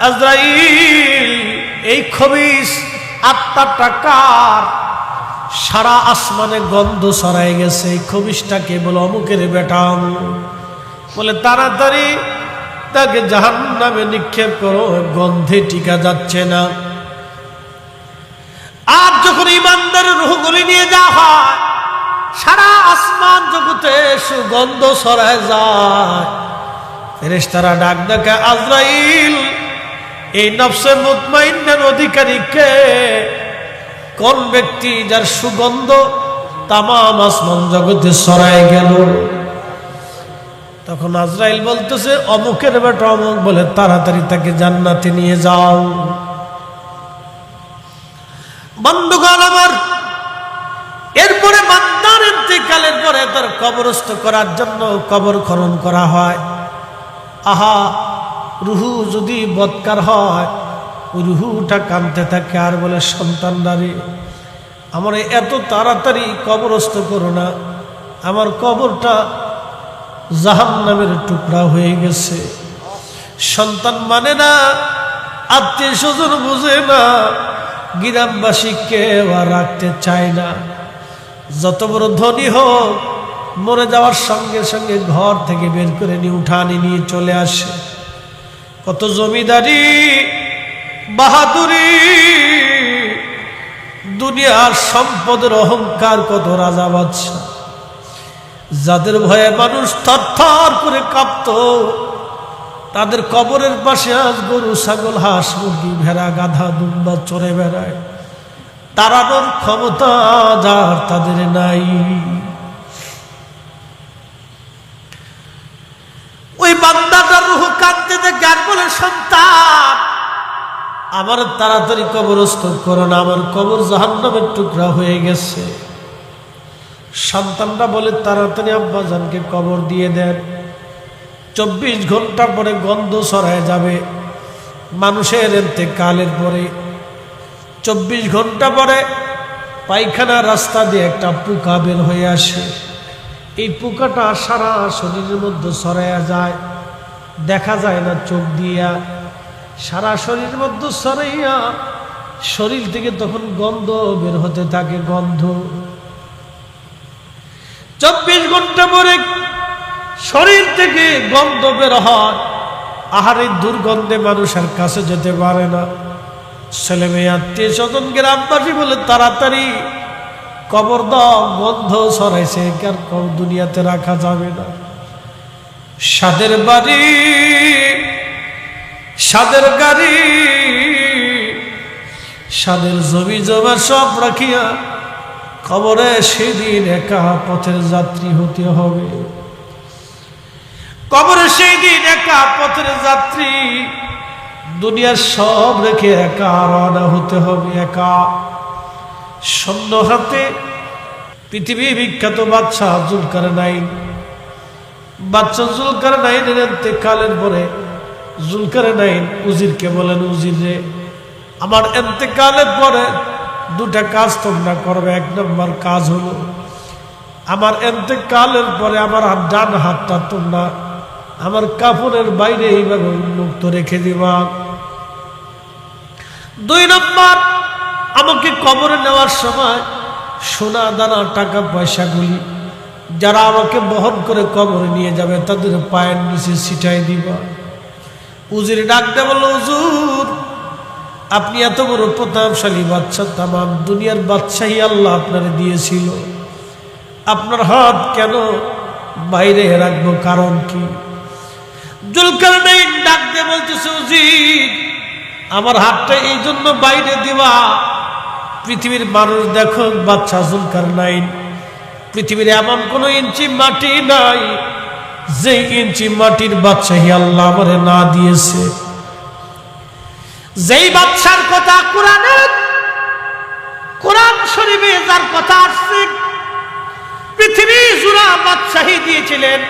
[SPEAKER 1] আজরাইল, এই খবিস আত্মাটা কার? সারা আসমানে গন্ধ ছড়ায় গেছে, এই খবিসটা কেবল অমুকের বেটা। বলে তাড়াতাড়ি তাকে জাহান্নামে নিক্ষেপ করো, গন্ধে টিকা যাচ্ছে না। আর যখন ইমানদারের রূহগুলি নিয়ে যাওয়া হয়, সারা আসমান জগতে সুগন্ধ ছড়ায় যায়। ফেরেশতারা ডাক দেখে, আজরাইল, এই নফসে মুতমাইন্নার অধিকারী কে? কোন ব্যক্তি যার সুগন্ধ তামাম আসমান জগতে ছড়ায় গেল? তখন আজরাইল বলতেছে, অমুকের বেটা অমুক। বলে তাড়াতাড়ি তাকে জান্নাতে নিয়ে যাও। বন্ধুগণ আমার, এরপরে বান্দার ইন্তেকালের পরে তার কবরস্থ করার জন্য কবর খনন করা হয়। আহা, রুহু যদি বদকার হয়, রুহুটা কাঁদতে থাকে আর বলে, সন্তানদারে, আমার এত তাড়াতাড়ি কবরস্থ করো না, আমার কবরটা জাহান্নামের টুকরা হয়ে গেছে। সন্তান মানে না, আত্মীয় স্বজন বুঝে না, গ্রামবাসী কেউ আর রাখতে চায় না। যত বড় ধনী হোক, মরে যাওয়ার সঙ্গে সঙ্গে ঘর থেকে বের করে নিয়ে উঠানি নিয়ে চলে আসে। কত জমিদারি, বাহাদুরি, দুনিয়ার সম্পদের অহংকার, কত রাজা বাদশা, যাদের ভয়ে মানুষ থরথর করে কাঁপত, তাদের কবরের পাশে আজ গরু, ছাগল, হাঁস, মুরগি, ভেড়া, গাধা, দুম্বা চড়ে বেড়ায়। তাড়ানোর ক্ষমতা যার তাদের নাই। ওই বান্দাটার রূহ কাঁদতে দেখে আর বলে, সন্তান আমার তাড়াতাড়ি কবরস্থ করো না, আমার কবর জাহান্নামের টুকরা হয়ে গেছে। সন্তানটা বলে, তাড়াতাড়ি আব্বাজানকে কবর দিয়ে দেন, 24 ঘন্টা পরে গন্ধ ছড়ায় যাবে। মানুষের ইন্তেকালের পরে 24 ঘন্টা পরে পায়খানা রাস্তা দিয়ে একটা পোকা বের হয়ে আসে। এই পোকাটা সারা শরীরের মধ্যে ছড়ায়া যায়, দেখা যায় না চোখ দিয়া, সারা শরীরের মধ্যে ছড়াইয়া শরীর থেকে তখন গন্ধ বের হতে থাকে, গন্ধ। 24 ঘন্টা পরে শরীর থেকে গন্ধ বের হয়। আহারের দুর্গন্ধে মানুষের কাছে যেতে পারে না। ছেলে মেয়ে, আত্মীয় স্বজন, গ্রামবাসী বলে, তাড়াতাড়ি কবর দাও, গন্ধ ছড়াইছে, কার কবর দুনিয়াতে রাখা যাবে না। সাদের বাড়ি, সাদের গাড়ি, সাদের জমি জমা সব রাখিয়া কবরে সেদিন একা পথের যাত্রী হতে হবে। কবরে সেই দিন একা পথের যাত্রী, দুনিয়ার সব রেখে একা রওনা হতে হবে, একা শূন্য হাতে। পৃথিবী বিখ্যাত বাদশা জুলকারনাইন, বাদশা জুলকারনাইনের ইন্তেকালের পরে জুলকারনাইন উজিরকে বলেন, উজির রে, আমার ইন্তেকালের পরে 2টা কাজ তোমরা করবে। 1 নম্বর কাজ হলো, আমার ইন্তেকালের পরে আমার ডান হাতটা তোমরা আমার কাপড়ের বাইরে এইভাবে উন্মুক্ত রেখে দিবা। 2 নম্বর, আমাকে কবরে নেওয়ার সময় সোনা দানা টাকা পয়সাগুলি যারা আমাকে বহন করে কবরে নিয়ে যাবে তাদের পায়ের নিচে ছিটাই দিবা। উজির ডাকতে বলল, হুজুর আপনি এত বড় প্রতাপশালী বাদশা, তামাম দুনিয়ার বাদশাহী আল্লাহ আপনারে দিয়েছিল, আপনার হাত কেন বাইরে রাখবো, কারণ কি? জুলকারনাইন ডাক দিয়ে বলতেছে, উজির আমার হাতটা এই জন্য বাইরে দিবা, পৃথিবীর মানুষ দেখো বাদশা জুলকারনাইন, পৃথিবীর এমন কোনো ইঞ্চি মাটি নাই যে ইঞ্চি মাটির বাদশাহী আল্লাহ আমারে না দিয়েছে। যেই বাদশার কথা কোরআন শরীফে যার কথা আসছে, পৃথিবী জুড়া বাদশাহী দিয়েছিলেন।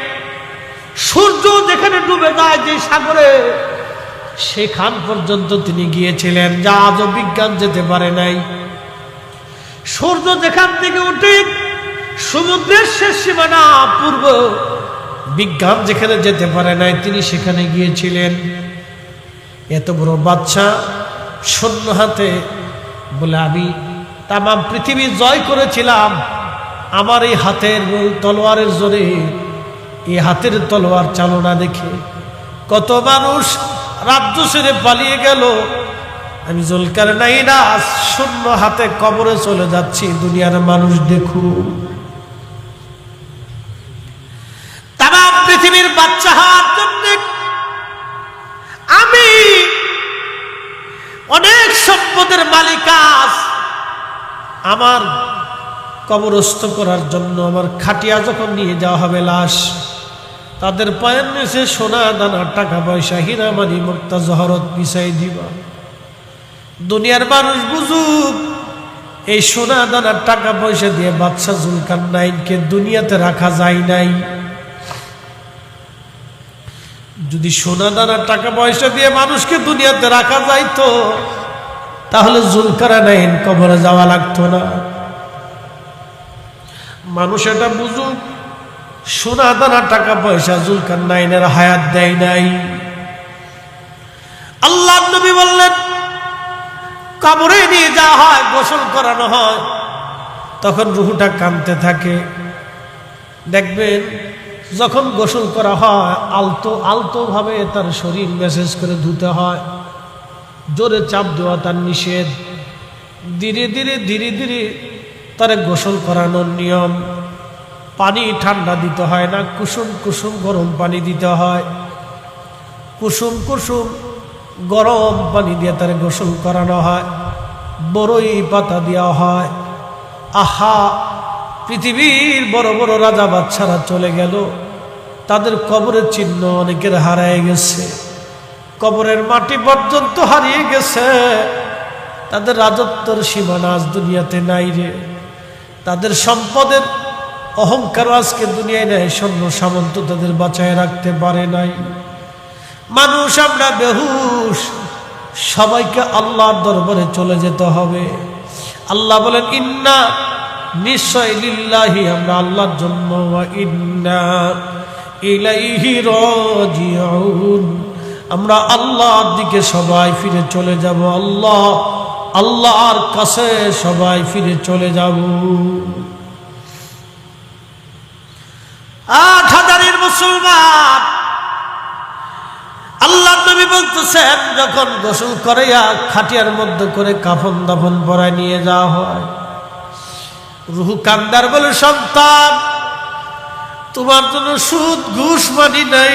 [SPEAKER 1] সূর্য যেখানে ডুবে যায় যে সাগরে, সেখান পর্যন্ত তিনি গিয়েছিলেন, যা আজও বিজ্ঞান যেতে পারে নাই। সূর্য যেখান থেকে উঠে সমুদ্রের শেষ সীমানা পূর্ব, বিজ্ঞান যেখানে যেতে পারে নাই তিনি সেখানে গিয়েছিলেন। এত বড় বাদশা শূন্য হাতে বলে, আমি তামাম পৃথিবী জয় করেছিলাম আমার এই হাতের তলোয়ারের জোরে। এই হাতের তলোয়ার চালনা দেখে কত মানুষ রাজ্য ছেড়ে পালিয়ে গেল। আমি জুলকারনাইন শূন্য হাতে কবরে চলে যাচ্ছি, দুনিয়ার মানুষ দেখুক। তামাম পৃথিবীর বাচ্চা হওয়ার জন্য আমি অনেক সম্পদের মালিক, আমার কবরস্থ করার জন্য আমার খাটিয়া যখন নিয়ে যাওয়া হবে লাশ, তাদের পায়ের নিচে সোনা দানা টাকা পয়সা হীরা মানি মুক্তা জহরত মিশাই দিবা। দুনিয়ার মানুষ বুঝুক, এই সোনা দানা টাকা পয়সা দিয়ে বাদশা জুলকারনাইনকে দুনিয়াতে রাখা যায় নাই। যদি সোনা দানা টাকা পয়সা দিয়ে মানুষকে দুনিয়াতে রাখা যাইতো, তাহলে জুলকারনাইন কবরে যাওয়া লাগতো না। মানুষ এটা বুঝুক, সোনা দানা টাকা পয়সা জুলকারনাইনের হায়াত দেয় নাই। আল্লাহ নবী বললেন, কবরে নিয়ে যাওয়া হয়, গোসল করানো হয়, তখন রুহটা কাঁদতে থাকে। দেখবেন যখন গোসল করা হয় আলতো আলতো ভাবে তার শরীর মেসেজ করে ধুতে হয়, জোরে চাপ দেওয়া তার নিষেধ। ধীরে ধীরে ধীরে ধীরে তার গোসল করানোর নিয়ম। পানি ঠান্ডা দিতে হয় না, কুসুম কুসুম গরম পানি দিতে হয়। কুসুম কুসুম গরম পানি দিয়ে তার গোসল করানো হয়, বড়ই পাতা দেওয়া হয়। আহা, পৃথিবীর বড় বড় রাজা বাদশারা চলে গেল, তাদের কবরের চিহ্ন অনেকের হারিয়ে গেছে, কবরের মাটি পর্যন্ত হারিয়ে গেছে। তাদের রাজত্বের সীমানা আজ দুনিয়াতে নাই রে। তাদের সম্পদের অহংকার আজকে দুনিয়ায় নেই, সৈন্য সামন্ত তাদের বাঁচায় রাখতে পারে নাই। মানুষ আমরা বেহুশ, সবাইকে আল্লাহর দরবারে চলে যেতে হবে। আল্লাহ বলেন, ইন্না নিশ্চয় লিল্লাহি, আমরা আল্লাহর জন্য, ওয়া ইন্না ইলাইহি রাজিউন, আমরা আল্লাহর দিকে সবাই ফিরে চলে যাব। আল্লাহর কাছে সবাই ফিরে চলে যাব। 8,000 মুসলমান, আল্লাহ নবী বলতেছেন, যখন গোসল করে খাটিয়ার মধ্যে করে কাফন দাফন পরায় নিয়ে যাওয়া হয়, রুহ কান্দার বলে, সন্তান তোমার জন্য সুদ ঘুষ মানি নাই,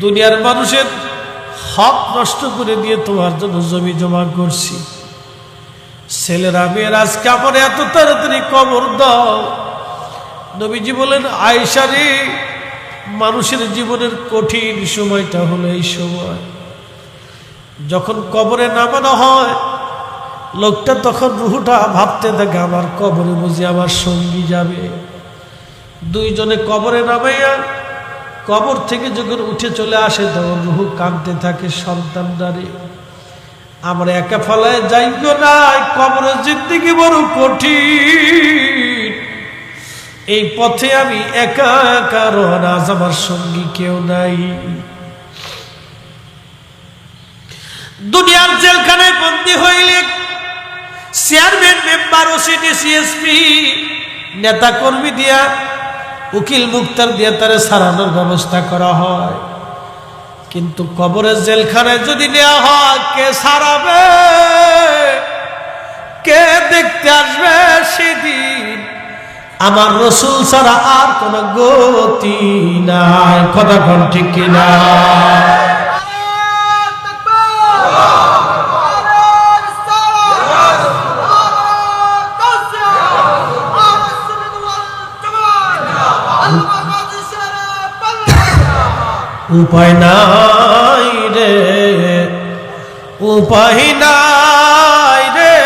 [SPEAKER 1] দুনিয়ার মানুষের হক নষ্ট করে দিয়ে তোমার জন্য জমি জমা করছি। ছেলেরা মেয়েরা আজকে আমার এত তাড়াতাড়ি কবর দাও। নবীজি বলেন, আয়েশা রে, মানুষের জীবনের কঠিন সময়টা হলো এই সময়, যখন কবরে নামানো হয় লোকটা তখন রুহটা ভাবতে থাকে, আমার কবরে বুঝি আমার সঙ্গী যাবে। দুইজনে কবরে নামাইয়া কবর থেকে যখন উঠে চলে আসে তখন রুহ কাঁদতে থাকে, সন্তানদারে আমরা একা ফলায় যাইব না, কবরের জিন্দেগি বড় কঠিন, এই পথে আমি একা একা রওনা, আজ আমার সঙ্গী কেউ নাই। দুনিয়ার জেলখানায় বন্দী হইলে চেয়ারম্যান, মেম্বার, ওসিডি, সিএসপি, নেতা কর্মী দিয়া, উকিল মুক্তার দিয়ে তারে সারানোর ব্যবস্থা করা হয়। কিন্তু কবরের জেলখানায় যদি নেওয়া হয়, কে সারাবে, কে দেখতে আসবে সেদিন? আমার রসুল ছাড়া আর কোন গতি নাই। কথা কোন ঠিক কিনা? উপায় নাই রে, উপায় নাই রে,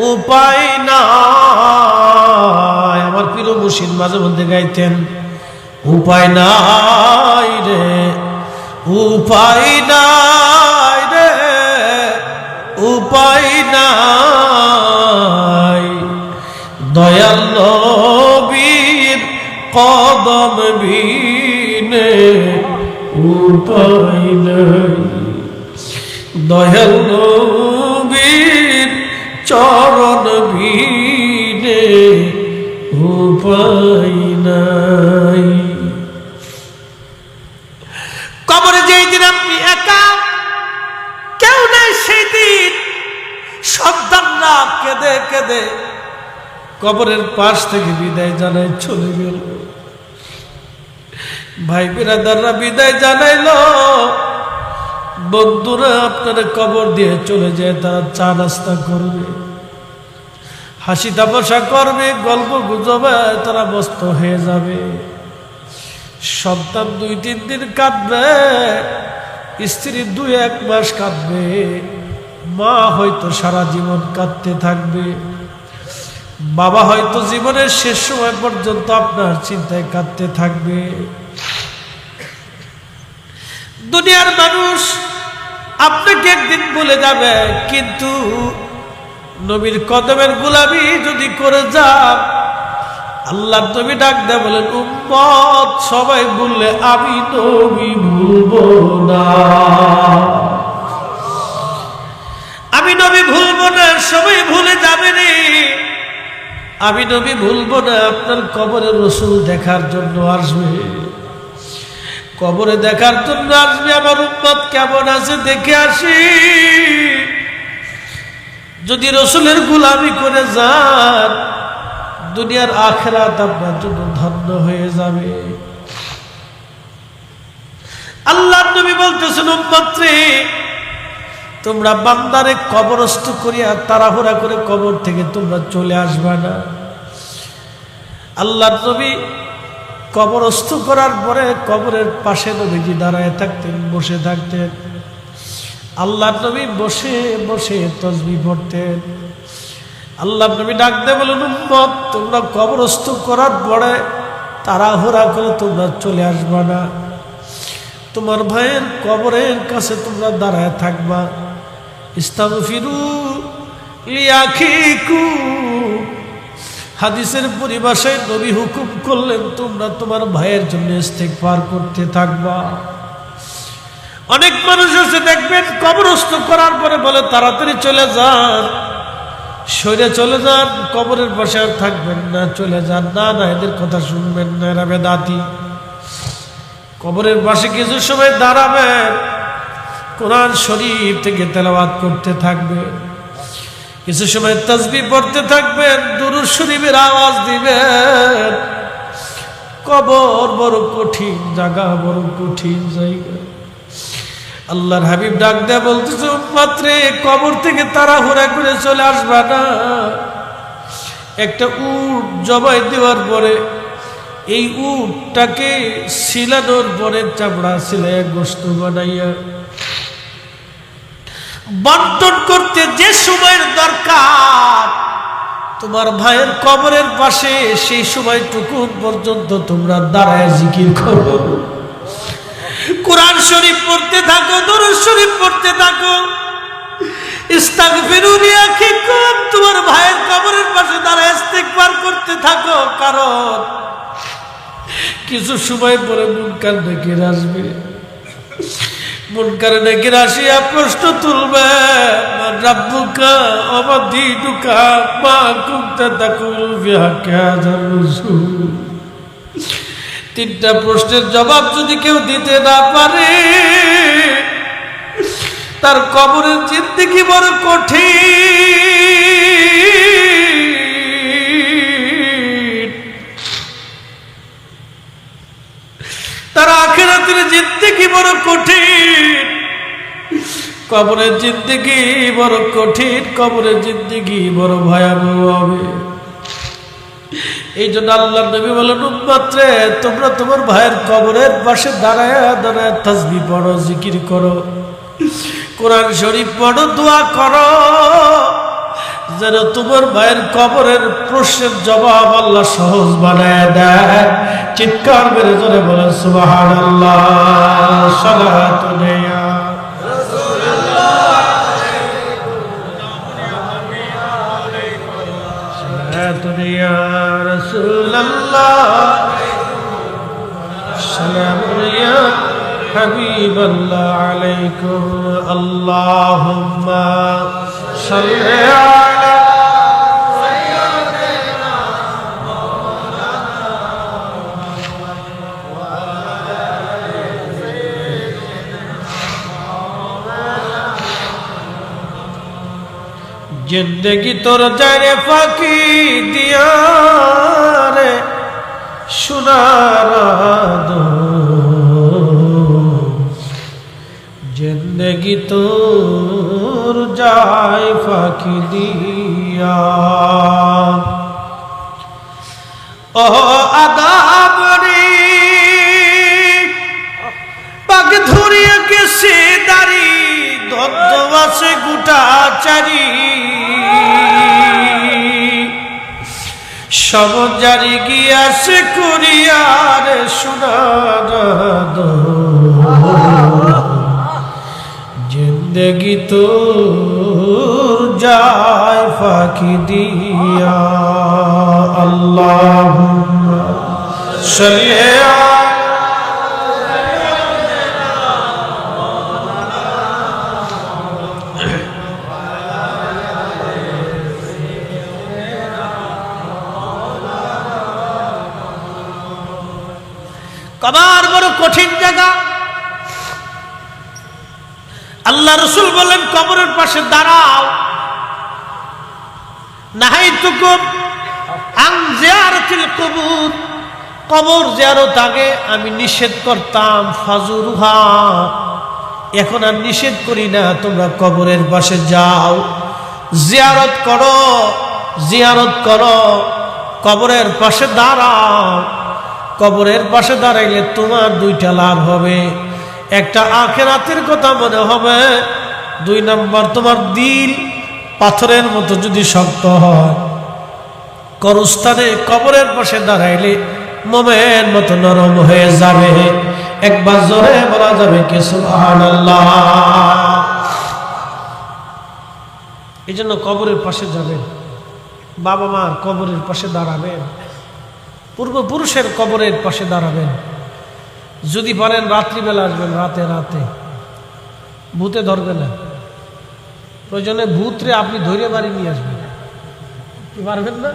[SPEAKER 1] উপায় নাই। আমার প্রিয় মুর্শিদ মাঝে মধ্যে গাইতেন, উপায় নাই রে, উপায় নাই রে, উপায় নাই। দয়াল নবীর কদম বিনে উপায় নাই, দয়াল নবীর চরণ বিনে উপায় নাই। কবরে যেই দিন আপনি একা, কেউ নাই, সেই দিন সন্তানরা কেঁদে কেঁদে কবরের পাশ থেকে বিদায় জানায় চলে গেল। ভাই বিরাদাররা বিদায় জানাইল, বন্ধুরা আপনারা কবর দিয়ে চলে যায়, তারা চা নাস্তা করবে, হাসি তামাশা করবে, গল্প গুজবে তারা ব্যস্ত হয়ে যাবে। সন্তান 2-3 দিন কাঁদবে, স্ত্রী 2-1 মাস কাঁদবে, মা হয়তো সারা জীবন কাঁদতে থাকবে, বাবা হয়তো জীবনের শেষ সময় পর্যন্ত আপনার চিন্তায় কাঁদতে থাকবে। দুনিয়ার মানুষ আপনাকে একদিন বলে যাবে, কিন্তু নবীর কদমের গোলামি যদি করে যান, আল্লাহ নবী ডাক দেয়া বলেন, উম্মত সবাই বললে আমি নবী ভুলবো না, আমি নবী ভুলবো না। সবাই ভুলে যাবে রে, আমি নবী ভুলবো না। আপনার কবরে রাসূল দেখার জন্য আসবে, কবরে দেখার জন্য আসবে। আমার উম্মত কেমন আছে দেখে আসি। যদি রাসূলের গোলামি করে যান, দুনিয়ার আখিরাত আপনার জন্য ধন্য হয়ে যাবে। আল্লাহর নবী বলতেছেন, উম্মত রে, তোমরা বান্দারে কবরস্থ করিয়া তাড়াহুড়া করে কবর থেকে তোমরা চলে আসবে না। আল্লাহর নবী কবরস্থ করার পরে কবরের পাশে নবীজি দাঁড়ায় থাকতেন, বসে থাকতেন। আল্লাহর নবী বসে বসে তাসবিহ পড়তেন। আল্লাহর নবী ডাক দিয়ে বলেন, উম্মত তোমরা কবরস্থ করার পরে তাড়াহুড়া করে তোমরা চলে আসবে না, তোমার ভাইয়ের কবরের কাছে তোমরা দাঁড়ায় থাকবা। ইস্তাগফিরু লিআখিকুম, হাদিসের পরিভাষায় নবী হুকুম করলেন তোমরা তোমার ভাইয়ের জন্য ইস্তেগফার করতে থাকবা। অনেক মানুষ আছে দেখবেন কবরস্থ করার পরে বলে তাড়াতাড়ি চলে যান, সরে চলে যান, কবরের পাশে আর থাকবেন না, চলে যান। না না, এদের কথা শুনবেন না, এরা বেদাতি। কবরের পাশে কিছু সময় দাঁড়াবেন, কোরআন শরীফ থেকে তেলাওয়াত করতে থাকবেন, কিছু সময় তাসবিহ পড়তে থাকবেন, দুরূদ শরীফের আওয়াজ দিবেন। কবর বড় কঠিন জায়গা, বড় কঠিন জায়গা। আল্লাহর হাবিব ডাক দেয়া বলতেছে, উম্মত রে, কবর থেকে তাড়াহুড়া করে চলে আসবা না। একটা উট জবাই দেওয়ার পরে এই উটটাকে ছিলানোর পরে চামড়া ছিলাইয়া গোশত বানাইয়া বন্টন করতে যে সময়ের দরকার তোমার ভাইয়ের কবরের পাশে, সেই সময়টুকু পর্যন্ত তোমরা দাঁড়ায় জিকির করো, কোরআন শরীফ পড়তে থাকো, দুরূদ শরীফ পড়তে থাকো। ইস্তাগফিরু লিআখিকুম, তোমার ভাইয়ের কবরের পাশে দাঁড়ায় ইস্তেগফার করতে থাকো। কারণ কিছু সময় পরে মুনকার নাকির আসবে, মুনকার নাকির আসিয়া প্রশ্ন তুলবে, মান রাব্বুকা ওয়া দীনুকা মা কুনতা তাকুলু ফি হাক্কি হাযার রাসূল। তিনটা প্রশ্নের জবাব যদি কেউ দিতে না পারে, তার কবরের জিন্দেগি বড় কঠিন, তার আখিরাতের জিন্দেগি বড় কঠিন। কবরের জিন্দেগি বড় কঠিন, কবরের জিন্দেগি বড় ভয়াবহ হবে। এই জন্য আল্লাহর নবী বলেন, উম্মত রে, তোমরা তোমার ভাইয়ের কবরের পাশে দাঁড়ায় দাঁড়ায় তাসবিহ পড়ো, জিকির করো, কোরআন শরীফ পড়ো, দোয়া করো, যেন তোমার ভাইয়ের কবরের প্রশ্নের জবাব আল্লাহ সহজ বানায় দেয়। চিৎকার মেরে জোরে বলেন সুবহানাল্লাহ। সালাতুন ইয়া يا رسول الله، سلام يا حبيب الله عليكم، اللهم صل على سيدنا مولانا وعلى जिंदगी तोर जाने फाकी दिया रे सुनारा दो, जिंदगी तोर जाए फाकी दिया। ओ आदाब रे पग धुरिया के सेदारी धबधबा से गुटा चारी सब जारी गया से कुरियार सुनारा दो, जिंदगी तो जाए পাখি দিয়া আল্লাহুম্মা সাল্লি কবর বড় কঠিন জায়গা। আল্লাহ রাসূল বলেন কবরের পাশে দাঁড়াও। নাহাইতুকুম আন জিয়ারাতিল কুবুর, কবর জিয়ারত আগে আমি নিষেধ করতাম, ফাজুরুহা এখন আর নিষেধ করি না, তোমরা কবরের পাশে যাও, জিয়ারত করো, জিয়ারত করো, কবরের পাশে দাঁড়াও। কবরের পাশে দাঁড়াইলে তোমার দুইটা লাভ হবে, একটা আখিরাতের কথা মনে হবে, 2 নম্বর তোমার দিল পাথরের মতো যদি শক্ত হয়, কবরস্থানে কবরের পাশে দাঁড়াইলে মোমের মতো নরম হয়ে যাবে। একবার জোরে বলা যাবে কি সুবহানাল্লাহ। এই জন্য কবরের পাশে যাবেন, বাবা মার কবরের পাশে দাঁড়াবেন, পূর্বপুরুষের কবরের পাশে দাঁড়াবেন। যদি পারেন রাত্রিবেলা আসবেন, রাতে রাতে ভূতে ধরবে না, প্রয়োজনে ভূতরে আপনি ধরে বাড়ি নিয়ে আসবেন। কি পারবেন না?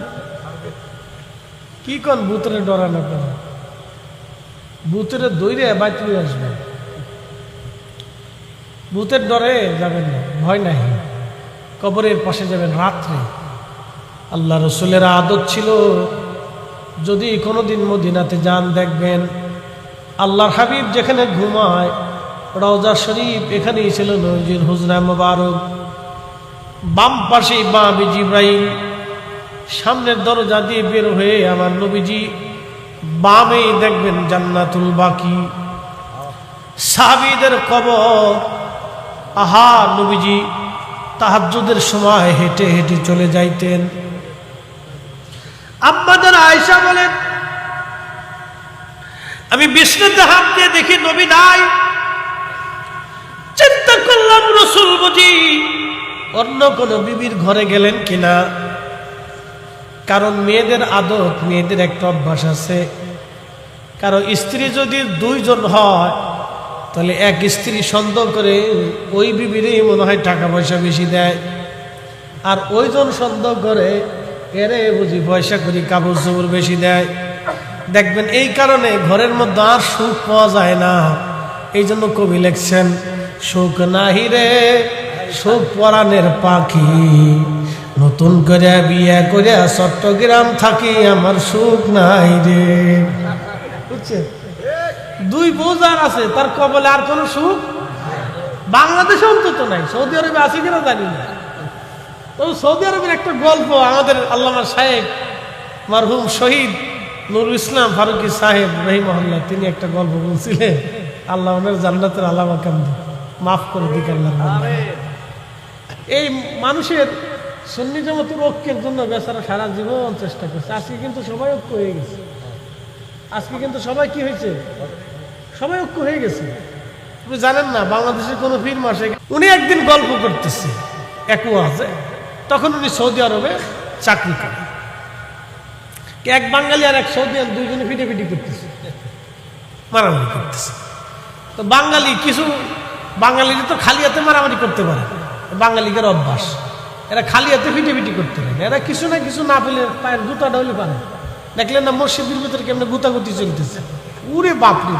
[SPEAKER 1] কি কোন ভূতরে ডরানো কেন? ভূতরে ধরে বাইরে নিয়ে আসবেন, ভূতের ডরে যাবেন না, ভয় নাই। কবরের পাশে যাবেন রাত্রে। আল্লাহ রাসূলের আদত ছিল, যদি কোনোদিন মদিনাতে যান দেখবেন আল্লাহর হাবিব যেখানে ঘুমায় রওজা শরীফ, এখানেই ছিল নবীজির হুজরা মুবারক। বাম পাশে বাবি জিব্রাইল, সামনের দরজা দিয়ে বের হয়ে আমার নবীজি, বামে দেখবেন জান্নাতুল বাকি, সাহাবীদের কবর। আহা, নবীজি তাহাজ্জুদের সময় হেঁটে হেঁটে চলে যাইতেন। আম্মাজান আয়েশা বলেন, আমি বিছানাতে হাত দিয়ে দেখি নবী নাই। চিন্তা করলাম রাসূল বুঝি অন্য কোন বিবির ঘরে গেলেন কিনা, কারণ মেয়েদের আদত, মেয়েদের একটা অভ্যাস আছে, কারো স্ত্রী যদি 2 জন হয় তাহলে এক স্ত্রী সন্দেহ করে ওই বিবিরই মনে হয় টাকা পয়সা বেশি দেয়, আর ওইজন সন্দেহ করে এরে বুঝি পয়সা করি কাপড় চোপড় বেশি দেয়। দেখবেন এই কারণে ঘরের মধ্যে আর সুখ পাওয়া যায় না। এই জন্য কবি লিখছেন, সুখ নাহি রে সুখ পরাণের পাখি, নতুন করে বিয়ে করে চট্টগ্রাম থাকি, আমার সুখ নাই রে। বুঝছেন? 2 বোঝার আছে, তার কবলে আর কোনো সুখ বাংলাদেশে অন্তত নাই। সৌদি আরবে আছে কিনা জানি না। তো সৌদি আরবের একটা গল্প আমাদের আল্লামা সাহেব মারহুম শহীদ নুরুল ইসলাম ফারুকি সাহেব রহিমাহুল্লাহ, তিনি একটা গল্প বলছিলেন। আল্লাহ ওনার জান্নাতের আলামা কান্দ মাফ করে দিক আল্লাহ। এই মানুষের সুন্নি জামাতের ঐক্যের জন্য বেচারা সারা জীবন চেষ্টা করছে। আজকে কিন্তু সবাই ঐক্য হয়ে গেছে। আজকে কিন্তু সবাই কি হয়েছে? সবাই ঐক্য হয়ে গেছে। আপনি জানেন না, বাংলাদেশের কোনো পীর মাসে উনি একদিন গল্প করতেছে এক ওয়াজে, তখন উনি সৌদি আরবে চাকরি করেন। এক বাঙালি আর এক সৌদিয়ান, 2 জনে ফিটাফিটি করতেছে, মারামারি করতেছে। তো বাঙালিরা তো খালি হাতে মারামারি করতে পারে, বাঙালিদের অভ্যাস। এরা খালি হাতে ফিটাফিটি করতে পারে, এরা কিছু না কিছু না পেলে পায়ের জুতা ঢলে পারে। দেখলেন না মসজিদের ভিতরে কেমন গুতাগুতি চলতেছে? উরে বাপরে,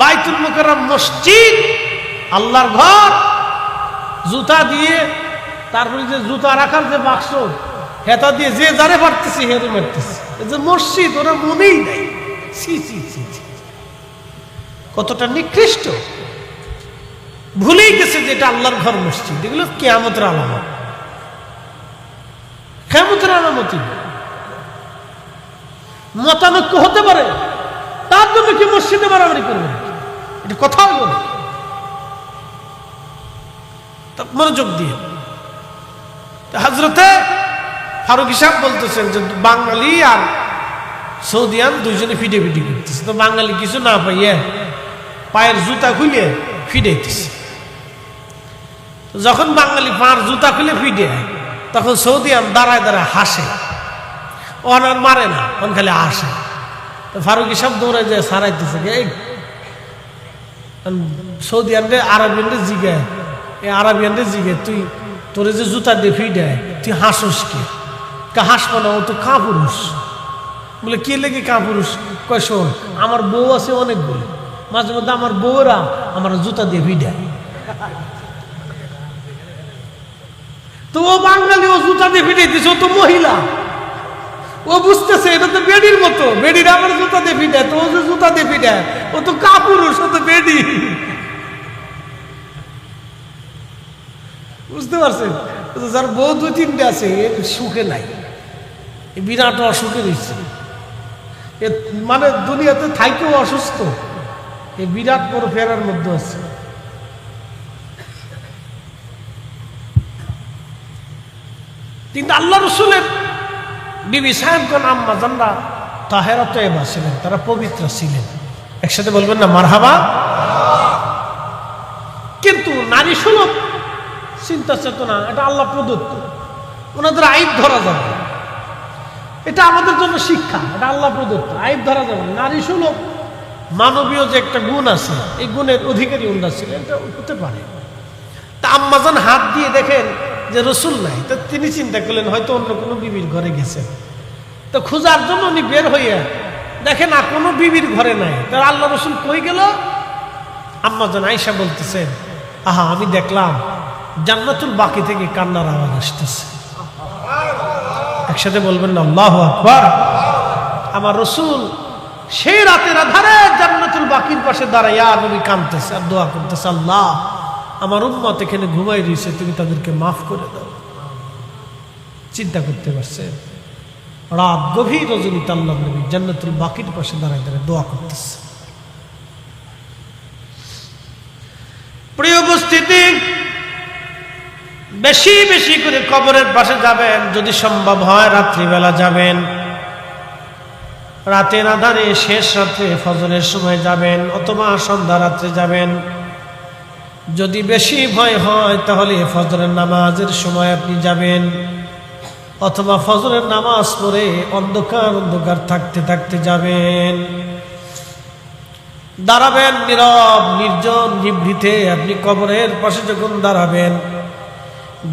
[SPEAKER 1] বাইতুল মুকাররম মসজিদ, আল্লাহর ঘর, জুতা দিয়ে, তারপরে যে জুতা রাখার যে বাক্স, হেতা দিয়ে যে যারে পারতেছি হেরে মারতেছি। যে মসজিদ ওরা মনেই নাই। ছি ছি ছি ছি, কতটা নিকৃষ্ট! ভুলেই গেছে যে এটা আল্লাহর ঘর, মসজিদ। এগুলো কিয়ামতের আলামত, কিয়ামতের আলামত। মতানৈক্য হতে পারে, তার জন্য কি মসজিদে মারামারি করবে? এটা কথা হলো না। মনোযোগ দিয়ে হযরতে ফারুক সাহেব বলতেছেন যে বাঙালি আর সৌদিয়ান 2 জনে ফিটাফিটি করতেছে। তো বাঙালি কিছু না পাইয়ে পায়ের জুতা খুলে ফিটাইতেছে। যখন বাঙালি পায়ের জুতা খুলে ফিটে, তখন সৌদিয়ান দাঁড়ায় দাঁড়ায় হাসে, ও আর মারে না, ওন খালি হাসে। তো ফারুকি সব দৌড়ে যায় সারাইতেছে, এই সৌদিয়ানরে আরবিয়ানরে জিগায়, এই আরবিয়ানরে জিগায়, তুই তোরে যে জুতা দিয়ে ফিডায় তুই হাসস কি? হাসবো না, ও তো কাপুরুষ। বলে কি লেগে কাপুরুষ? কয় শোন, আমার বউ আছে অনেকগুলো, মাঝে মধ্যে আমার বউরা আমার জুতা দিয়ে ফিডায়। তো ও বাঙালি, ও জুতা দিয়ে ফিটাই দিছে, ও তো মহিলা, ও বুঝতেছে এটা তো বেডির মতো, বেডির আমার জুতা দিয়ে ফিটায়, তো ও যে জুতা দিয়ে ফিটায় ও তো কাপুরুষ, ও তো বেডি। বুঝতে পারছেন? যার বউ 2-3টে আছে এর সুখে নাই, বিরাট অসুখে রয়েছে, মানে দুনিয়াতে থাইকেও অসুস্থ, এই বিরাট বড় ফেরার মধ্যে আছে। কিন্তু আল্লাহ রসুলের বিবি সাহেবগণ আম্মা জানরা তাহেরা তয়্যবা ছিলেন, তারা পবিত্র ছিলেন। একসাথে বলবেন না মারহাবা। কিন্তু নারী সুলভ চিন্তা চেতনা এটা আল্লাহ প্রদত্ত, ওনাদের আইব ধরা যাবে, এটা আমাদের জন্য শিক্ষা, এটা আল্লাহ প্রদত্ত, আইব ধরা যাবে। নারী সুলভ মানবীয় যে একটা গুণ আছে, এই গুণের অধিকারী ওনারা ছিলেন, এটা হতে পারে। তা আম্মাজান হাত দিয়ে দেখেন যে রসুল নাই, তো তিনি চিন্তা করলেন হয়তো অন্য কোনো বিবির ঘরে গেছেন। তো খোঁজার জন্য উনি বের হইয়া দেখেন না কোনো বিবির ঘরে নাই। তার আল্লাহ রসুল কই গেল? আম্মাজান আয়েশা বলতেছেন, আহা আমি দেখলাম জান্নাতুল বাকি থেকে কান্নার আওয়াজ আসতেছে। একসাথে বলবেন না আল্লাহু আকবার। আমার রসুল সেই রাতের আধারে জান্নাতুল বাকির পাশে দাঁড়াইয়া নবী কাঁদতেছে আর দোয়া করতেছে, আল্লাহ আমার উম্মত এখানে ঘুমাই রয়েছে, তুমি তাদেরকে মাফ করে দাও। চিন্তা করতে পারছে, রাত গভীর রজনীতে আল্লাহ নবী জান্নাতুল বাকির পাশে দাঁড়ায় দাঁড়ায় দোয়া করতেছে। প্রিয় উপস্থিতি, বেশি বেশি করে কবরের পাশে যাবেন, যদি সম্ভব হয় রাত্রিবেলা যাবেন, রাতের আধারে শেষ রাত্রে ফজরের সময় যাবেন, অথবা সন্ধ্যা রাত্রে যাবেন। যদি বেশি ভয় হয় তাহলে ফজরের নামাজের সময় আপনি যাবেন, অথবা ফজরের নামাজ পড়ে অন্ধকার অন্ধকার থাকতে থাকতে যাবেন। দাঁড়াবেন নীরব নির্জন নিভৃতে। আপনি কবরের পাশে যখন দাঁড়াবেন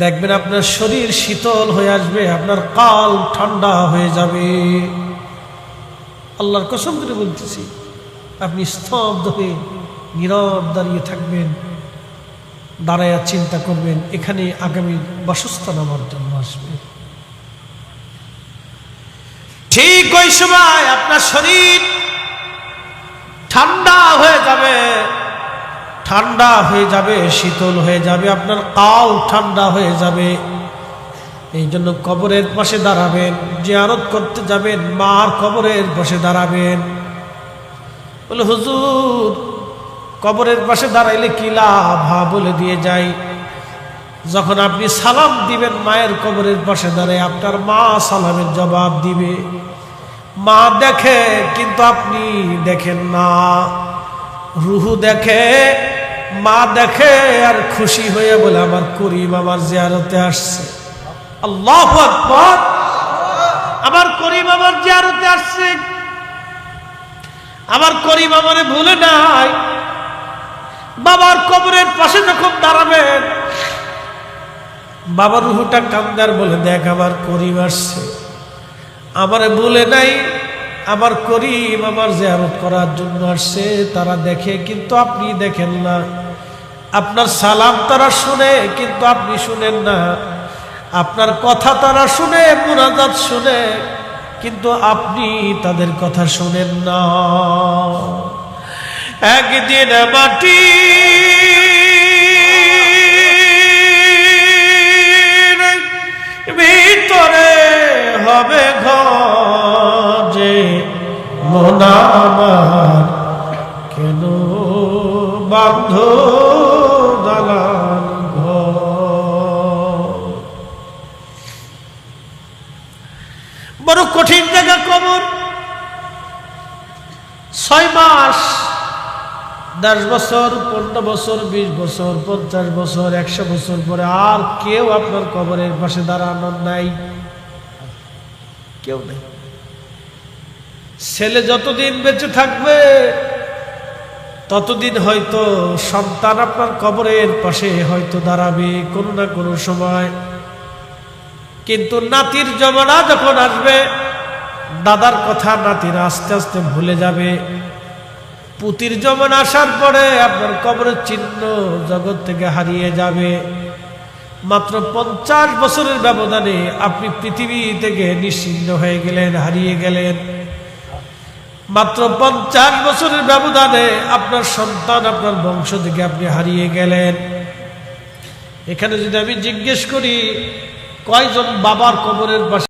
[SPEAKER 1] দেখবেন আপনার শরীর শীতল হয়ে আসবে, আপনার কাল ঠান্ডা হয়ে যাবে। আল্লাহর কসম করে বলতেছি, আপনি স্তব্ধ হয়ে নীরব দাঁড়িয়ে থাকবেন, দাঁড়াইয়া চিন্তা করবেন এখানে আগামী বাসস্থান আমার জন্য আসবে। ঠিক ওই সময় আপনার শরীর ঠান্ডা হয়ে যাবে, ঠান্ডা হয়ে যাবে, শীতল হয়ে যাবে, আপনার কাল ঠান্ডা হয়ে যাবে। এই জন্য কবরের পাশে দাঁড়াবেন, জিয়ারত করতে যাবেন মার কবরের পাশে দাঁড়াবেন। বলে হুজুর কবরের পাশে দাঁড়াইলে কি লাভ? বলে দিয়ে যাই, যখন আপনি সালাম দিবেন মায়ের কবরের পাশে দাঁড়ায়, আপনার মা সালামের জবাব দিবে। মা দেখে কিন্তু আপনি দেখেন না, রুহু দেখে, মা দেখে আর খুশি হয়ে বলে আমার করিম আমার জিয়ারতে আসছে। আল্লাহু আকবার, আমার করিম আমার জিয়ারতে আসছে, আমার করিম আমারে ভুলে নাই। বাবার কবরের পাশে যখন দাঁড়াবেন, বাবার রুহুটা কান্দার বলে দেখ আমার করিম আসছে, আমারে ভুলে নাই, আমার করিম আমার জিয়ারত করার জন্য আসছে। তারা দেখে কিন্তু আপনি দেখেন না, আপনার সালাম তারা শুনে কিন্তু আপনি শুনেন না, আপনার কথা তারা শুনে, মুনাজাত শুনে, কিন্তু আপনি তাদের কথা শুনেন না। একদিন মাটি ভিতরে হবে ঘরে, মন আমার কেন বান্ধ দালান ঘর। বড় কঠিন জায়গা কবর। 6 মাস 10 বছর, 15 বছর, 20 বছর, 50 বছর, 100 বছর পরে আর কেউ আপনার কবরের পাশে দাঁড়ানোর নাই, কেউ নেই। ছেলে যতদিন বেঁচে থাকবে ততদিন হয়তো সন্তান আপনার কবরের পাশে হয়তো দাঁড়াবে কোনো না কোনো সময়। কিন্তু নাতির জমানা যখন আসবে, দাদার কথা নাতিরা আস্তে আস্তে ভুলে যাবে। পুতির জমানা আসার পরে আপনার কবরের চিহ্ন জগৎ থেকে হারিয়ে যাবে। মাত্র 50 বছরের ব্যবধানে আপনি পৃথিবী থেকে নিশ্চিহ্ন হয়ে গেলেন, হারিয়ে গেলেন। মাত্র 50 বছরের ব্যবধানে আপনার সন্তান, আপনার বংশ থেকে আপনি হারিয়ে গেলেন। এখানে যদি আমি জিজ্ঞেস করি কয়জন বাবার কবরের পাশে